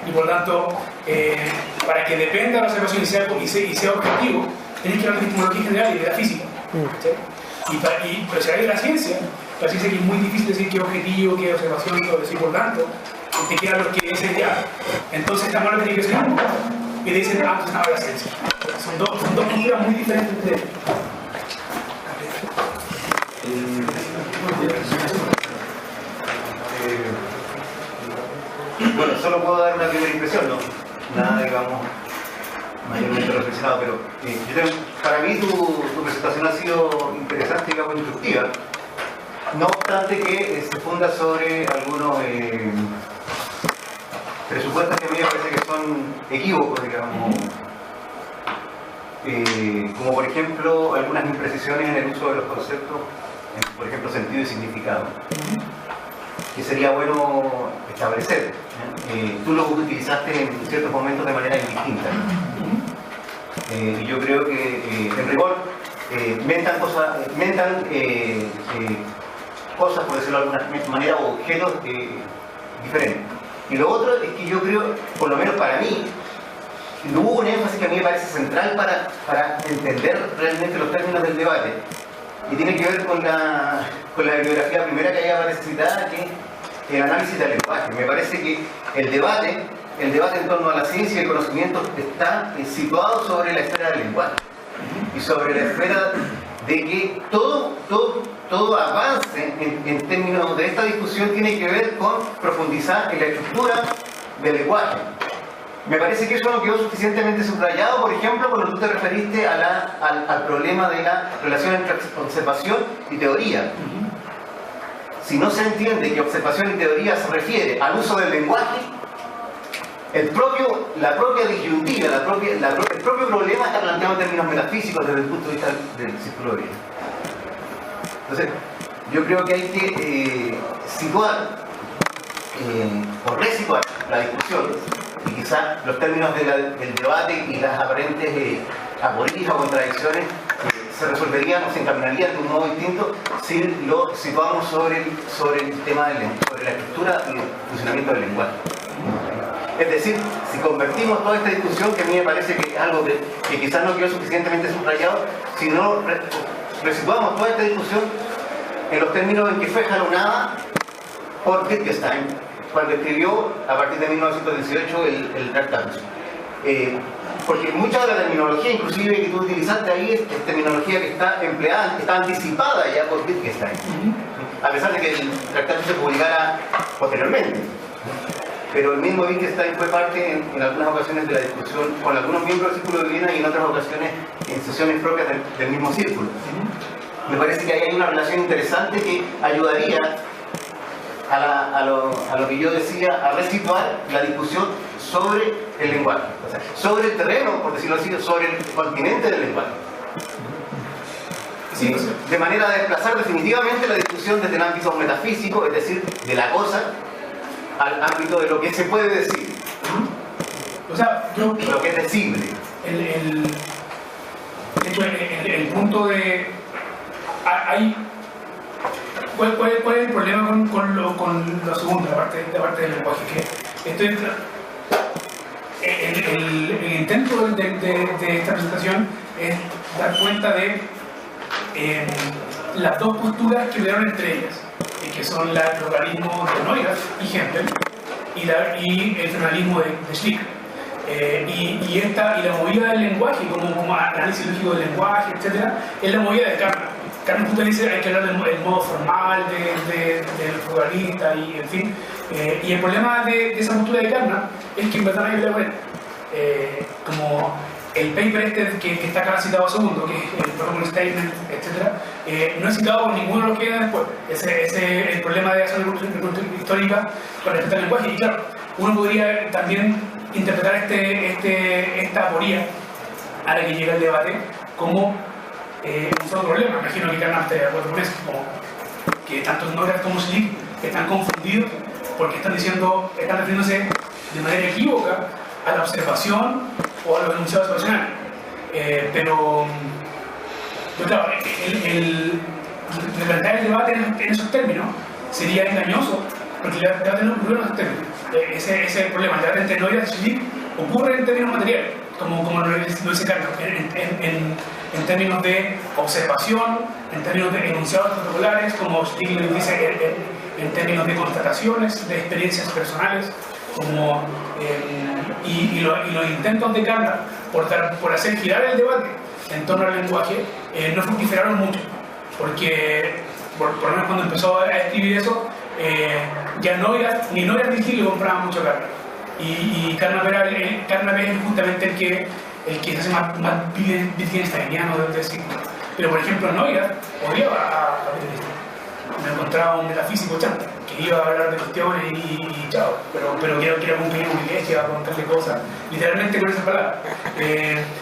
Y por tanto, para que dependa de la observación y sea objetivo, tienes que hablar de epistemología general y de la física. Pero si hay de la ciencia que es muy difícil decir qué objetivo, qué observación, todo eso, y por tanto, te quedan los que dicen ya. Entonces, esta mano tiene que ser y te dicen, pues nada de la ciencia. Son dos posturas muy diferentes entre ellos. Bueno, solo puedo dar una primera impresión, ¿no? Nada, digamos, mayormente reflexionado, pero para mí tu presentación ha sido interesante, digamos, instructiva. No obstante que se funda sobre algunos presupuestos que a mí me parece que son equívocos, digamos, como por ejemplo algunas imprecisiones en el uso de los conceptos, por ejemplo sentido y significado, que sería bueno establecer. Tú los utilizaste en ciertos momentos de manera indistinta, y yo creo que en rigor mentan cosas, por decirlo de alguna manera, o objetos diferentes. Y lo otro es que yo creo, por lo menos para mí, hubo un énfasis que a mí me parece central para entender realmente los términos del debate, y tiene que ver con la bibliografía primera que ahí aparece citada, que es el análisis del lenguaje. Me parece que el debate el debate en torno a la ciencia y el conocimiento está situado sobre la esfera del lenguaje y sobre la esfera de que todo avance en términos de esta discusión tiene que ver con profundizar en la estructura del lenguaje. Me parece que eso no quedó suficientemente subrayado, por ejemplo, cuando tú te referiste al problema de la relación entre observación y teoría. Si no se entiende que observación y teoría se refiere al uso del lenguaje, la propia disyuntiva, el propio problema está planteado en términos metafísicos desde el punto de vista del círculo de vida. Entonces, yo creo que hay que situar o resituar la discusión, y quizás los términos del debate y las aparentes aporías o contradicciones se resolverían o se encaminarían de un modo distinto si lo situamos sobre el tema sobre la estructura y el funcionamiento del lenguaje. Es decir, si convertimos toda esta discusión, que a mí me parece que es algo que quizás no quedó suficientemente subrayado, si no resituamos toda esta discusión en los términos en que fue jalonada por Wittgenstein cuando escribió a partir de 1918 el Tratado. Porque mucha de la terminología, inclusive que tú utilizaste ahí, es terminología que está empleada, está anticipada ya por Wittgenstein, a pesar de que el Tratado se publicara posteriormente. Pero el mismo Wittgenstein fue parte en algunas ocasiones de la discusión con algunos miembros del Círculo de Viena y en otras ocasiones en sesiones propias del mismo círculo. Me parece que ahí hay una relación interesante que ayudaría a lo que yo decía, a resituar la discusión sobre el lenguaje, o sea, sobre el terreno, por decirlo así, sobre el continente del lenguaje. Sí, de manera de desplazar definitivamente la discusión desde el ámbito metafísico, es decir, de la cosa, al ámbito de lo que se puede decir. O sea, lo que es decible. El punto de... ¿Cuál es el problema con lo segundo, la parte del lenguaje? El intento de esta presentación es dar cuenta de las dos posturas que hubieron entre ellas, que son el pluralismo de Neurath y Hempel y el federalismo de Schlick. Y la movida del lenguaje, como análisis lógico del lenguaje, etc., es la movida de Carnap. Carnap justo dice que hay que hablar del modo formal del pluralista y en fin. Y el problema de esa postura de Carnap es que en verdad no hay problema. Como el paper que está acá citado a segundo, que es el protocol statement, etc., no es citado por ninguno de los que vienen después. Ese es el problema de hacer una reconstrucción histórica con respecto al lenguaje. Y claro, uno podría también interpretar esta aporía a la que llega el debate como un solo problema. Imagino que Carnap esté de acuerdo con eso, como que tanto Neurath como Schlick están confundidos porque están refiriéndose de manera equívoca a la observación o a los enunciados observacionales. Pero claro, el replantear el debate en esos términos sería engañoso, porque el debate no ocurre en esos términos. Ese es el problema. El debate entre Neurath y Schlick ocurre en términos materiales, como lo dice Carnap, en términos de observación, en términos de enunciados protocolares, como Schlick lo dice, en términos de constataciones, de experiencias personales, como, y los intentos de Carnap por hacer girar el debate en torno al lenguaje no fructiferaron mucho, porque por lo menos cuando empezó a escribir eso, ya ni Neurath ni Schlick le compraban mucho Carnap, y Carnap es justamente el que se hace más wittgensteiniano desde el siglo. Pero por ejemplo Neurath odiaba a Wittgenstein. Me encontraba un metafísico chanta que iba a hablar de cuestiones y chao, pero que era un pequeño burgués, que iba a contarle cosas literalmente con esas palabras.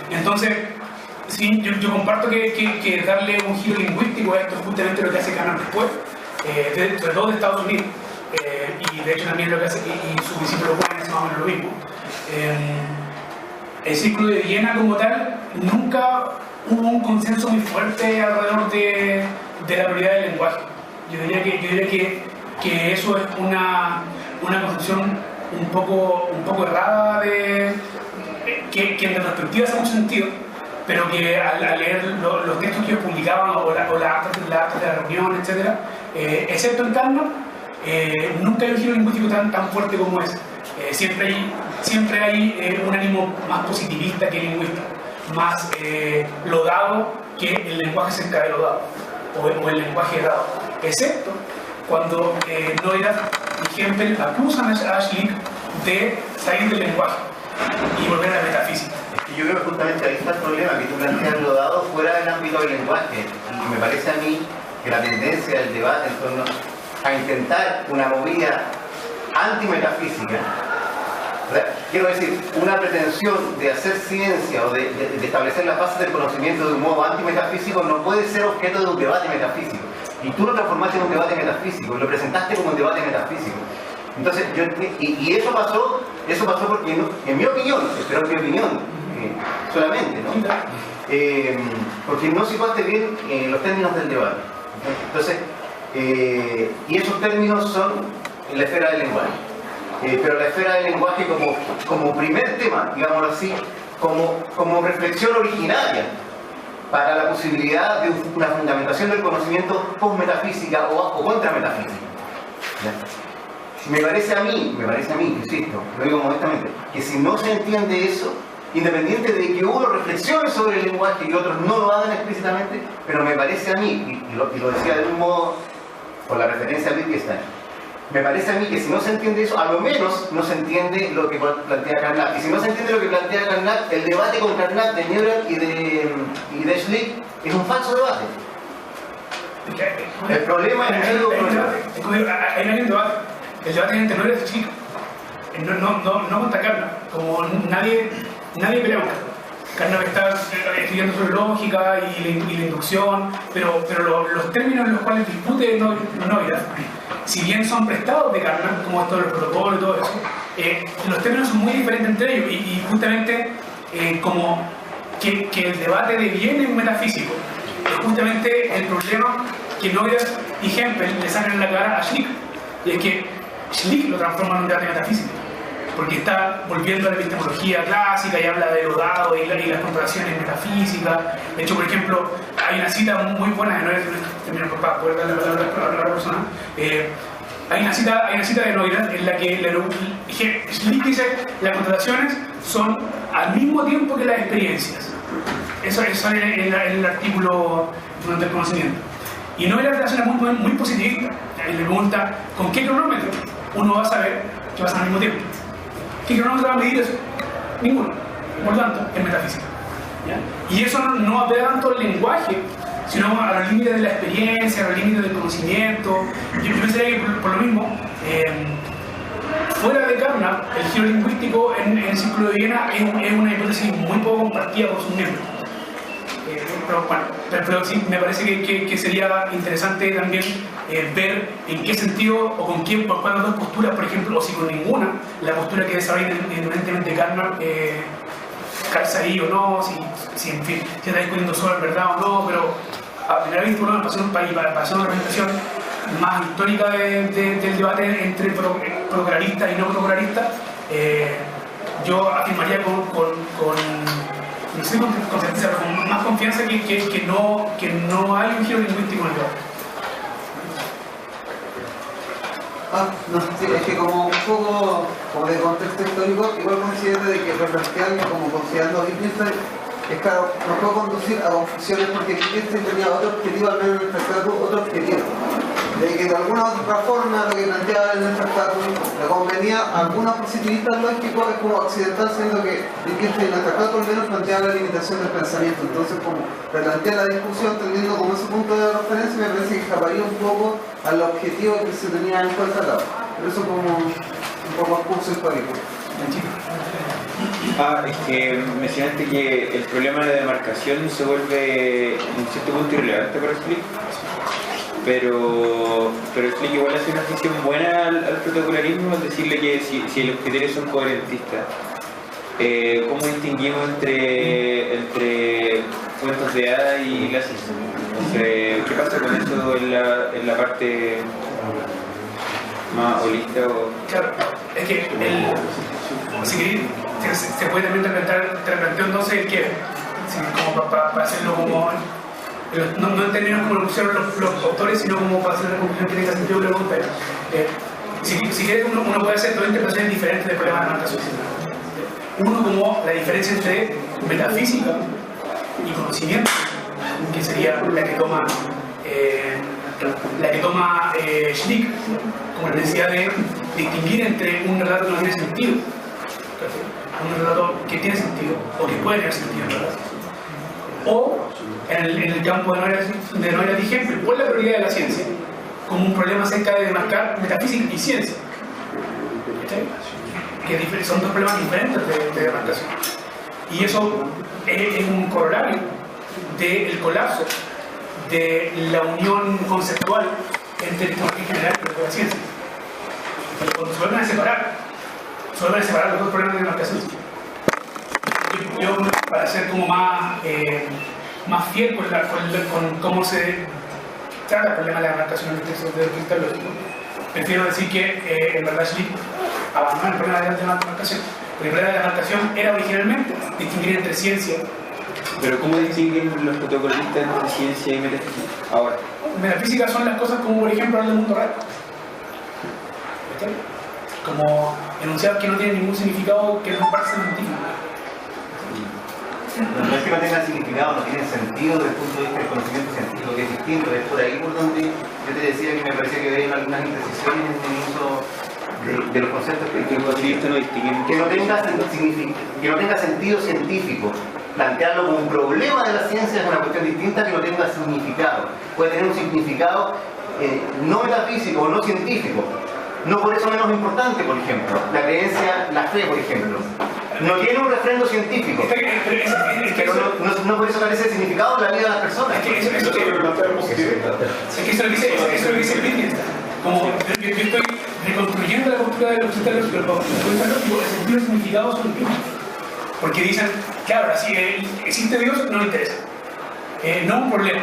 Entonces, sí, yo comparto que darle un giro lingüístico a esto es justamente lo que hace Carnap después, sobre todo de Estados Unidos, y de hecho también lo que hace, y su discípulo Juan es más o menos lo mismo. El Círculo de Viena como tal, nunca hubo un consenso muy fuerte alrededor de la prioridad del lenguaje. Yo diría que eso es una concepción un poco errada que en retrospectiva hace mucho sentido, pero que al leer los textos que ellos publicaban o las actas de la reunión, etc., excepto en Carnap, nunca hay un giro lingüístico tan fuerte como ese. Siempre siempre hay un ánimo más positivista que lingüístico, más lodado que el lenguaje cerca de lodado, o el lenguaje dado, excepto cuando Neurath y Hempel acusan a Schlick de salir del lenguaje y volver a la metafísica. Yo creo que justamente ahí está el problema, que tú planteas lo dado fuera del ámbito del lenguaje. Y me parece a mí que la tendencia del debate en torno a intentar una movida antimetafísica, o sea, quiero decir, una pretensión de hacer ciencia o de establecer las bases del conocimiento de un modo antimetafísico no puede ser objeto de un debate metafísico. Y tú lo transformaste en un debate metafísico, lo presentaste como un debate metafísico. Entonces, eso pasó porque, en mi opinión, espero que mi opinión, solamente, ¿no? Porque no situaste bien los términos del debate. Entonces, y esos términos son en la esfera del lenguaje. Pero la esfera del lenguaje como primer tema, digámoslo así, como reflexión originaria para la posibilidad de una fundamentación del conocimiento post-metafísica o contra-metafísica. Me parece a mí, insisto, lo digo modestamente, que si no se entiende eso, independiente de que uno reflexione sobre el lenguaje y otros no lo hagan explícitamente, pero me parece a mí, y lo decía de un modo, por la referencia a Wittgenstein, me parece a mí que si no se entiende eso, a lo menos no se entiende lo que plantea Carnap. Y si no se entiende lo que plantea Carnap, el debate con Carnap de Neurath y de Schlick es un falso debate. El problema es que hay un debate. El debate entre Neurath y Schlick. No contra Carnap. Como nadie pelea con Carnap. Carnap está estudiando sobre lógica y la inducción, pero los términos en los cuales discute Neurath, si bien son prestados de Carnap, como esto de los protocolos y todo eso, los términos son muy diferentes entre ellos y justamente como que el debate deviene un metafísico es justamente el problema que Neurath y Hempel le sacan en la cara a Schlick, y es que Schlick lo transforma en un debate metafísico porque está volviendo a la epistemología clásica y habla de lo dado y las comparaciones metafísicas. De hecho, por ejemplo, hay una cita muy buena de Neurath, para poder darle la palabra a la persona. Hay una cita de Neurath en la que Schlick dice las contrataciones son al mismo tiempo que las experiencias. Eso sale en el artículo del conocimiento. Y Neurath hace una muy positivista. Le pregunta, ¿con qué cronómetro uno va a saber que pasan al mismo tiempo? ¿Qué cronómetro va a medir eso? Ninguno. Por tanto, es metafísica. ¿Ya? Y eso no apela tanto al lenguaje, sino a los límites de la experiencia, a los límites del conocimiento. Yo pensaría que por lo mismo, fuera de Carnap, el giro lingüístico en el Círculo de Viena es una hipótesis muy poco compartida por sus miembros. Pero sí, me parece que sería interesante también ver en qué sentido o con quién, por cuáles dos posturas, por ejemplo, o si con ninguna, la postura que desarrolla evidentemente Carnap calza ahí o no, si en fin, se está discutiendo sobre verdad o no, pero a primera vista, por lo menos, para hacer una representación más histórica del debate entre proclarista y no proclarista, yo afirmaría no sé con certeza, pero con más confianza que no hay un giro lingüístico en el debate. No sé, es que como un poco como de contexto histórico, igual considero de que replantearlo como considerando a Wittgenstein es claro, nos puede conducir a confusiones porque Wittgenstein tenía otro objetivo, al menos en el tratado, otro objetivo. De que de alguna otra forma lo que planteaba en el tratado le convenía a algunos positivistas lógicos, es como occidental, siendo que Wittgenstein en el tratado al menos planteaba la limitación del pensamiento. Entonces, como replantea la discusión teniendo como ese punto de referencia, me parece que escaparía un poco al objetivo que se tenía en el tratado. Pero eso como un poco el curso histórico. Es que mencionaste que el problema de la demarcación se vuelve en cierto punto irrelevante para Schlick, pero Schlick igual hace una afición buena al protocolarismo, es decirle que si los criterios son coherentistas, ¿cómo distinguimos entre cuentos de hadas y la ciencia? Entonces, ¿qué pasa con eso en la parte más holista? Claro, es que si queréis, se puede también replantear entonces el que, como para hacerlo como, no en términos como lo pusieron los autores, sino como para hacer una conclusión que tenga sentido que lo pregunte. Si quieres, uno puede hacer dos interpretaciones diferentes del problema de marcación. Uno como la diferencia entre metafísica y conocimiento, que sería la que toma Schlick, como la necesidad de distinguir entre un relato que no tiene sentido, un relato que tiene sentido o que puede tener sentido, ¿verdad? O en el campo de Noera Ejemplo, por la prioridad de la ciencia, como un problema acerca de demarcar metafísica y ciencia. Que son dos problemas diferentes de demarcación. Y eso es un corolario del colapso de la unión conceptual entre epistemología general y la ciencia. Cuando se vuelven a separar los dos problemas de demarcación. Yo para ser como más fiel con cómo se trata el problema de la demarcación en el texto del cristalógico, prefiero decir que en verdad Schlick abandonó el problema de la demarcación. El problema de la demarcación era originalmente distinguir entre ciencia. Pero ¿cómo distinguen los protocolistas entre ciencia y metafísica ahora? Metafísica son las cosas como, por ejemplo, hablar del mundo real. Como enunciados que no tienen ningún significado que no parece científico. No es que no tengan significado, no tienen sentido desde el punto de vista del conocimiento científico, que es distinto. Es por ahí por donde yo te decía que me parecía que veían algunas imprecisiones en el uso de los conceptos que no tenga sentido científico. Plantearlo como un problema de la ciencia es una cuestión distinta que no tenga significado. Puede tener un significado no metafísico o no científico. No por eso menos importante, por ejemplo. La creencia, la fe, por ejemplo. No tiene un refrendo científico. Pero no por eso carece de significado en la vida de las personas. Eso es lo que dice Wittgenstein. Como yo estoy reconstruyendo la postura de los cristales, pero el sentido y el significado son los mismos. Porque dicen, claro, si existe Dios, no le interesa. No es un problema.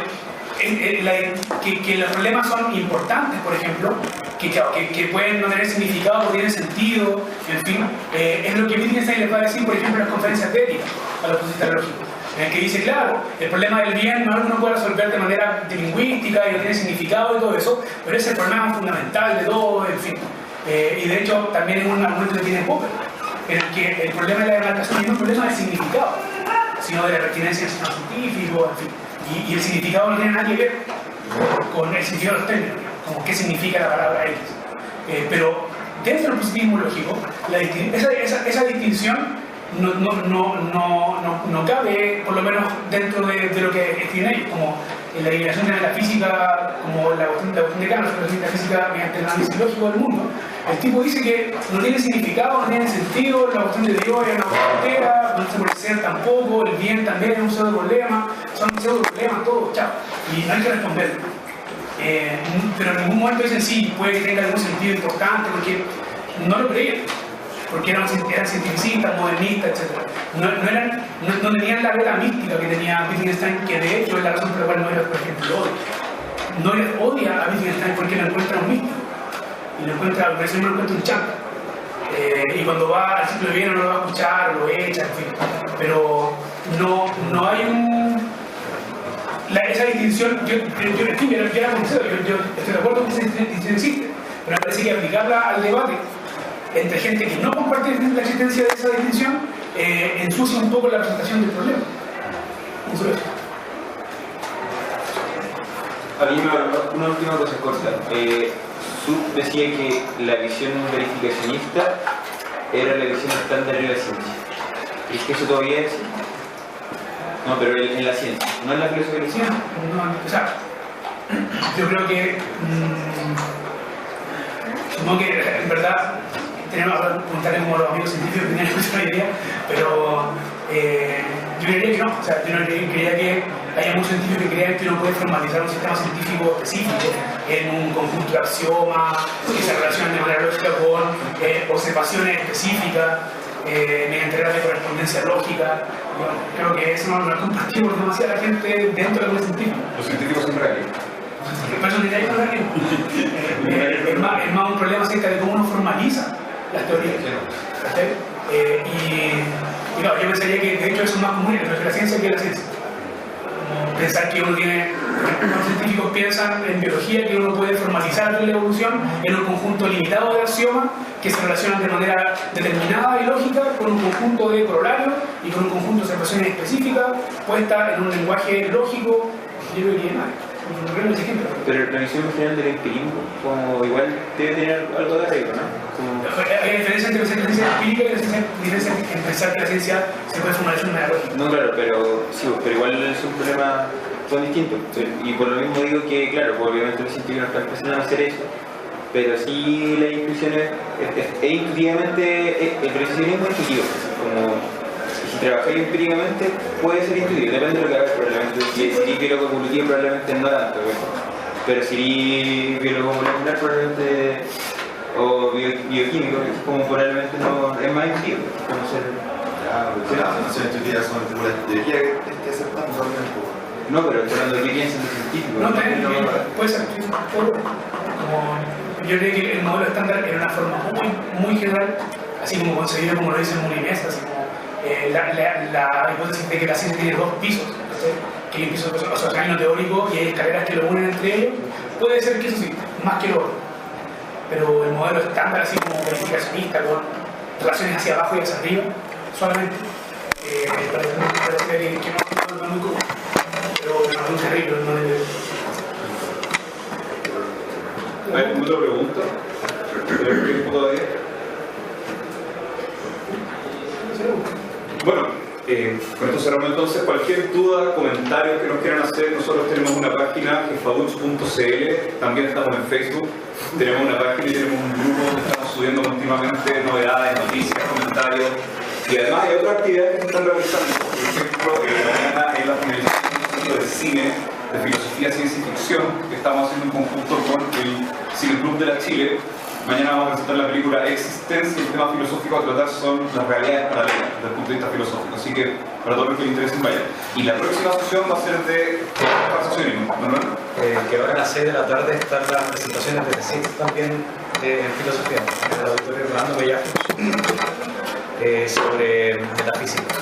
Que los problemas son importantes, por ejemplo, que pueden no tener significado, no tienen sentido, en fin, es lo que Wittgenstein les va a decir, por ejemplo, en las conferencias de ética a los positólogos lógicos, en el que dice, claro, el problema del bien no puede resolver de manera lingüística y no tiene significado y todo eso, pero es el problema fundamental de todo, en fin. Y de hecho, también es un argumento que tiene Popper, en el que el problema de la demarcación no es un problema de significado, sino de la pertinencia del sistema científico, en fin. Y el significado no tiene nada que ver con el significado de los términos, como qué significa la palabra X. Pero dentro del positivismo lógico, esa distinción no cabe, por lo menos dentro de lo que escriben ellos, como la eliminación de la metafísica, como la cuestión de Kant, la metafísica mediante el análisis lógico del mundo. El tipo dice que no tiene significado, no tiene sentido, la cuestión de Dios es una frontera, no se puede ser tampoco, el bien también es un pseudo problema, son pseudo problemas, todo, chao. Y no hay que responder. Pero en ningún momento dicen sí, puede que tenga algún sentido importante, porque no lo creían. Porque eran cientificistas, modernistas, etc. No tenían la vela mística que tenía Wittgenstein, que de hecho es la razón por la cual Noera, por ejemplo, odia. Noera odia a Wittgenstein porque lo encuentra un místico. Y lo encuentra, por eso lo encuentra un chanta. Y cuando va al ciclo de Viena no lo va a escuchar, lo echa, en fin. Pero no hay esa distinción, yo la concedo, yo estoy de acuerdo con que esa distinción existe, pero me parece que aplicarla al debate entre gente que no comparte la existencia de esa distinción ensucia un poco la presentación del problema. Eso es. A mí una última cosa corta. Sud decía que la visión verificacionista era la visión estándar de la ciencia. ¿Es que eso todavía existe? No, pero en la ciencia, no en la filosofía. O sea, yo creo que supongo que en verdad tenemos que preguntarle como los amigos científicos que tienen mucha idea, pero yo diría que no. O sea, yo no creía que haya muchos científicos que crean que uno puede formalizar un sistema científico específico en un conjunto de axiomas que se relacionan de manera lógica con observaciones específicas mediante reglas de correspondencia lógica. Bueno, creo que eso no lo compartimos demasiada gente dentro del mundo científico. Los científicos son reales. Por eso necesitáis no reales. Es más un problema acerca de cómo uno formaliza las teorías. Y claro, yo pensaría que de hecho eso es más común en la ciencia que en la ciencia. Como pensar que uno tiene Los científicos piensan en biología que uno puede formalizar la evolución en un conjunto limitado de axiomas que se relacionan de manera determinada y lógica con un conjunto de corolarios y con un conjunto de observaciones específicas puestas en un lenguaje lógico. Yo creo que pero la visión general del empirismo, como igual debe tener algo de arreglo, ¿no? Hay diferencia entre la ciencia empírica y la diferencia en pensar que la ciencia se puede formalizar de manera lógica. No, claro, pero igual sus problemas son distintos. Y por lo mismo digo que, claro, pues obviamente los científicos no están empezando a hacer eso, pero sí la intuición es intuitivamente, el precisionismo es intuitivo. Como si trabajáis empíricamente, puede ser intuitivo, depende de lo que hagas probablemente. Si eres biólogo evolutivo, probablemente no tanto, pero si eres biólogo molecular, probablemente, o bioquímico, como probablemente no, es más intuitivo. Las intuitivas son tipo de teoría que aceptamos realmente. No, pero estoy hablando de que piensan los científicos. No, puede ser. Como, yo creo que el modelo estándar era una forma muy general, así como concebido como lo dice Molinés, así como la hipótesis de que la ciencia tiene dos pisos, que hay un piso social teórico y hay escaleras que lo unen entre ellos. Puede ser que eso sí, más que lo otro. Pero el modelo estándar, así como verificacionista, con relaciones hacia abajo y hacia arriba, solamente parece que no es muy común, pero no es muy terrible, no debe. ¿Hay alguna otra pregunta? ¿Tenemos tiempo todavía? Bueno, con esto cerramos entonces. Cualquier duda, comentario que nos quieran hacer, nosotros tenemos una página, jefaduch.cl, también estamos en Facebook, tenemos una página y tenemos un grupo donde estamos subiendo continuamente novedades, noticias, comentarios, y además hay otras actividades que se están realizando. Por ejemplo, mañana en la finalización de un ciclo de cine, de filosofía, ciencia y ficción, que estamos haciendo en conjunto con el Cine Club de la Chile. Mañana vamos a presentar la película Existencia, y el tema filosófico a tratar son las realidades paralelas desde el punto de vista filosófico, así que para todos los que les interesen vayan. Y la próxima sesión va a ser de conversacionismo, ¿Manuel? Que ahora a las 6 de la tarde están las presentaciones de tesis también de filosofía, en el auditorio Rolando Bellajos, sobre metafísica.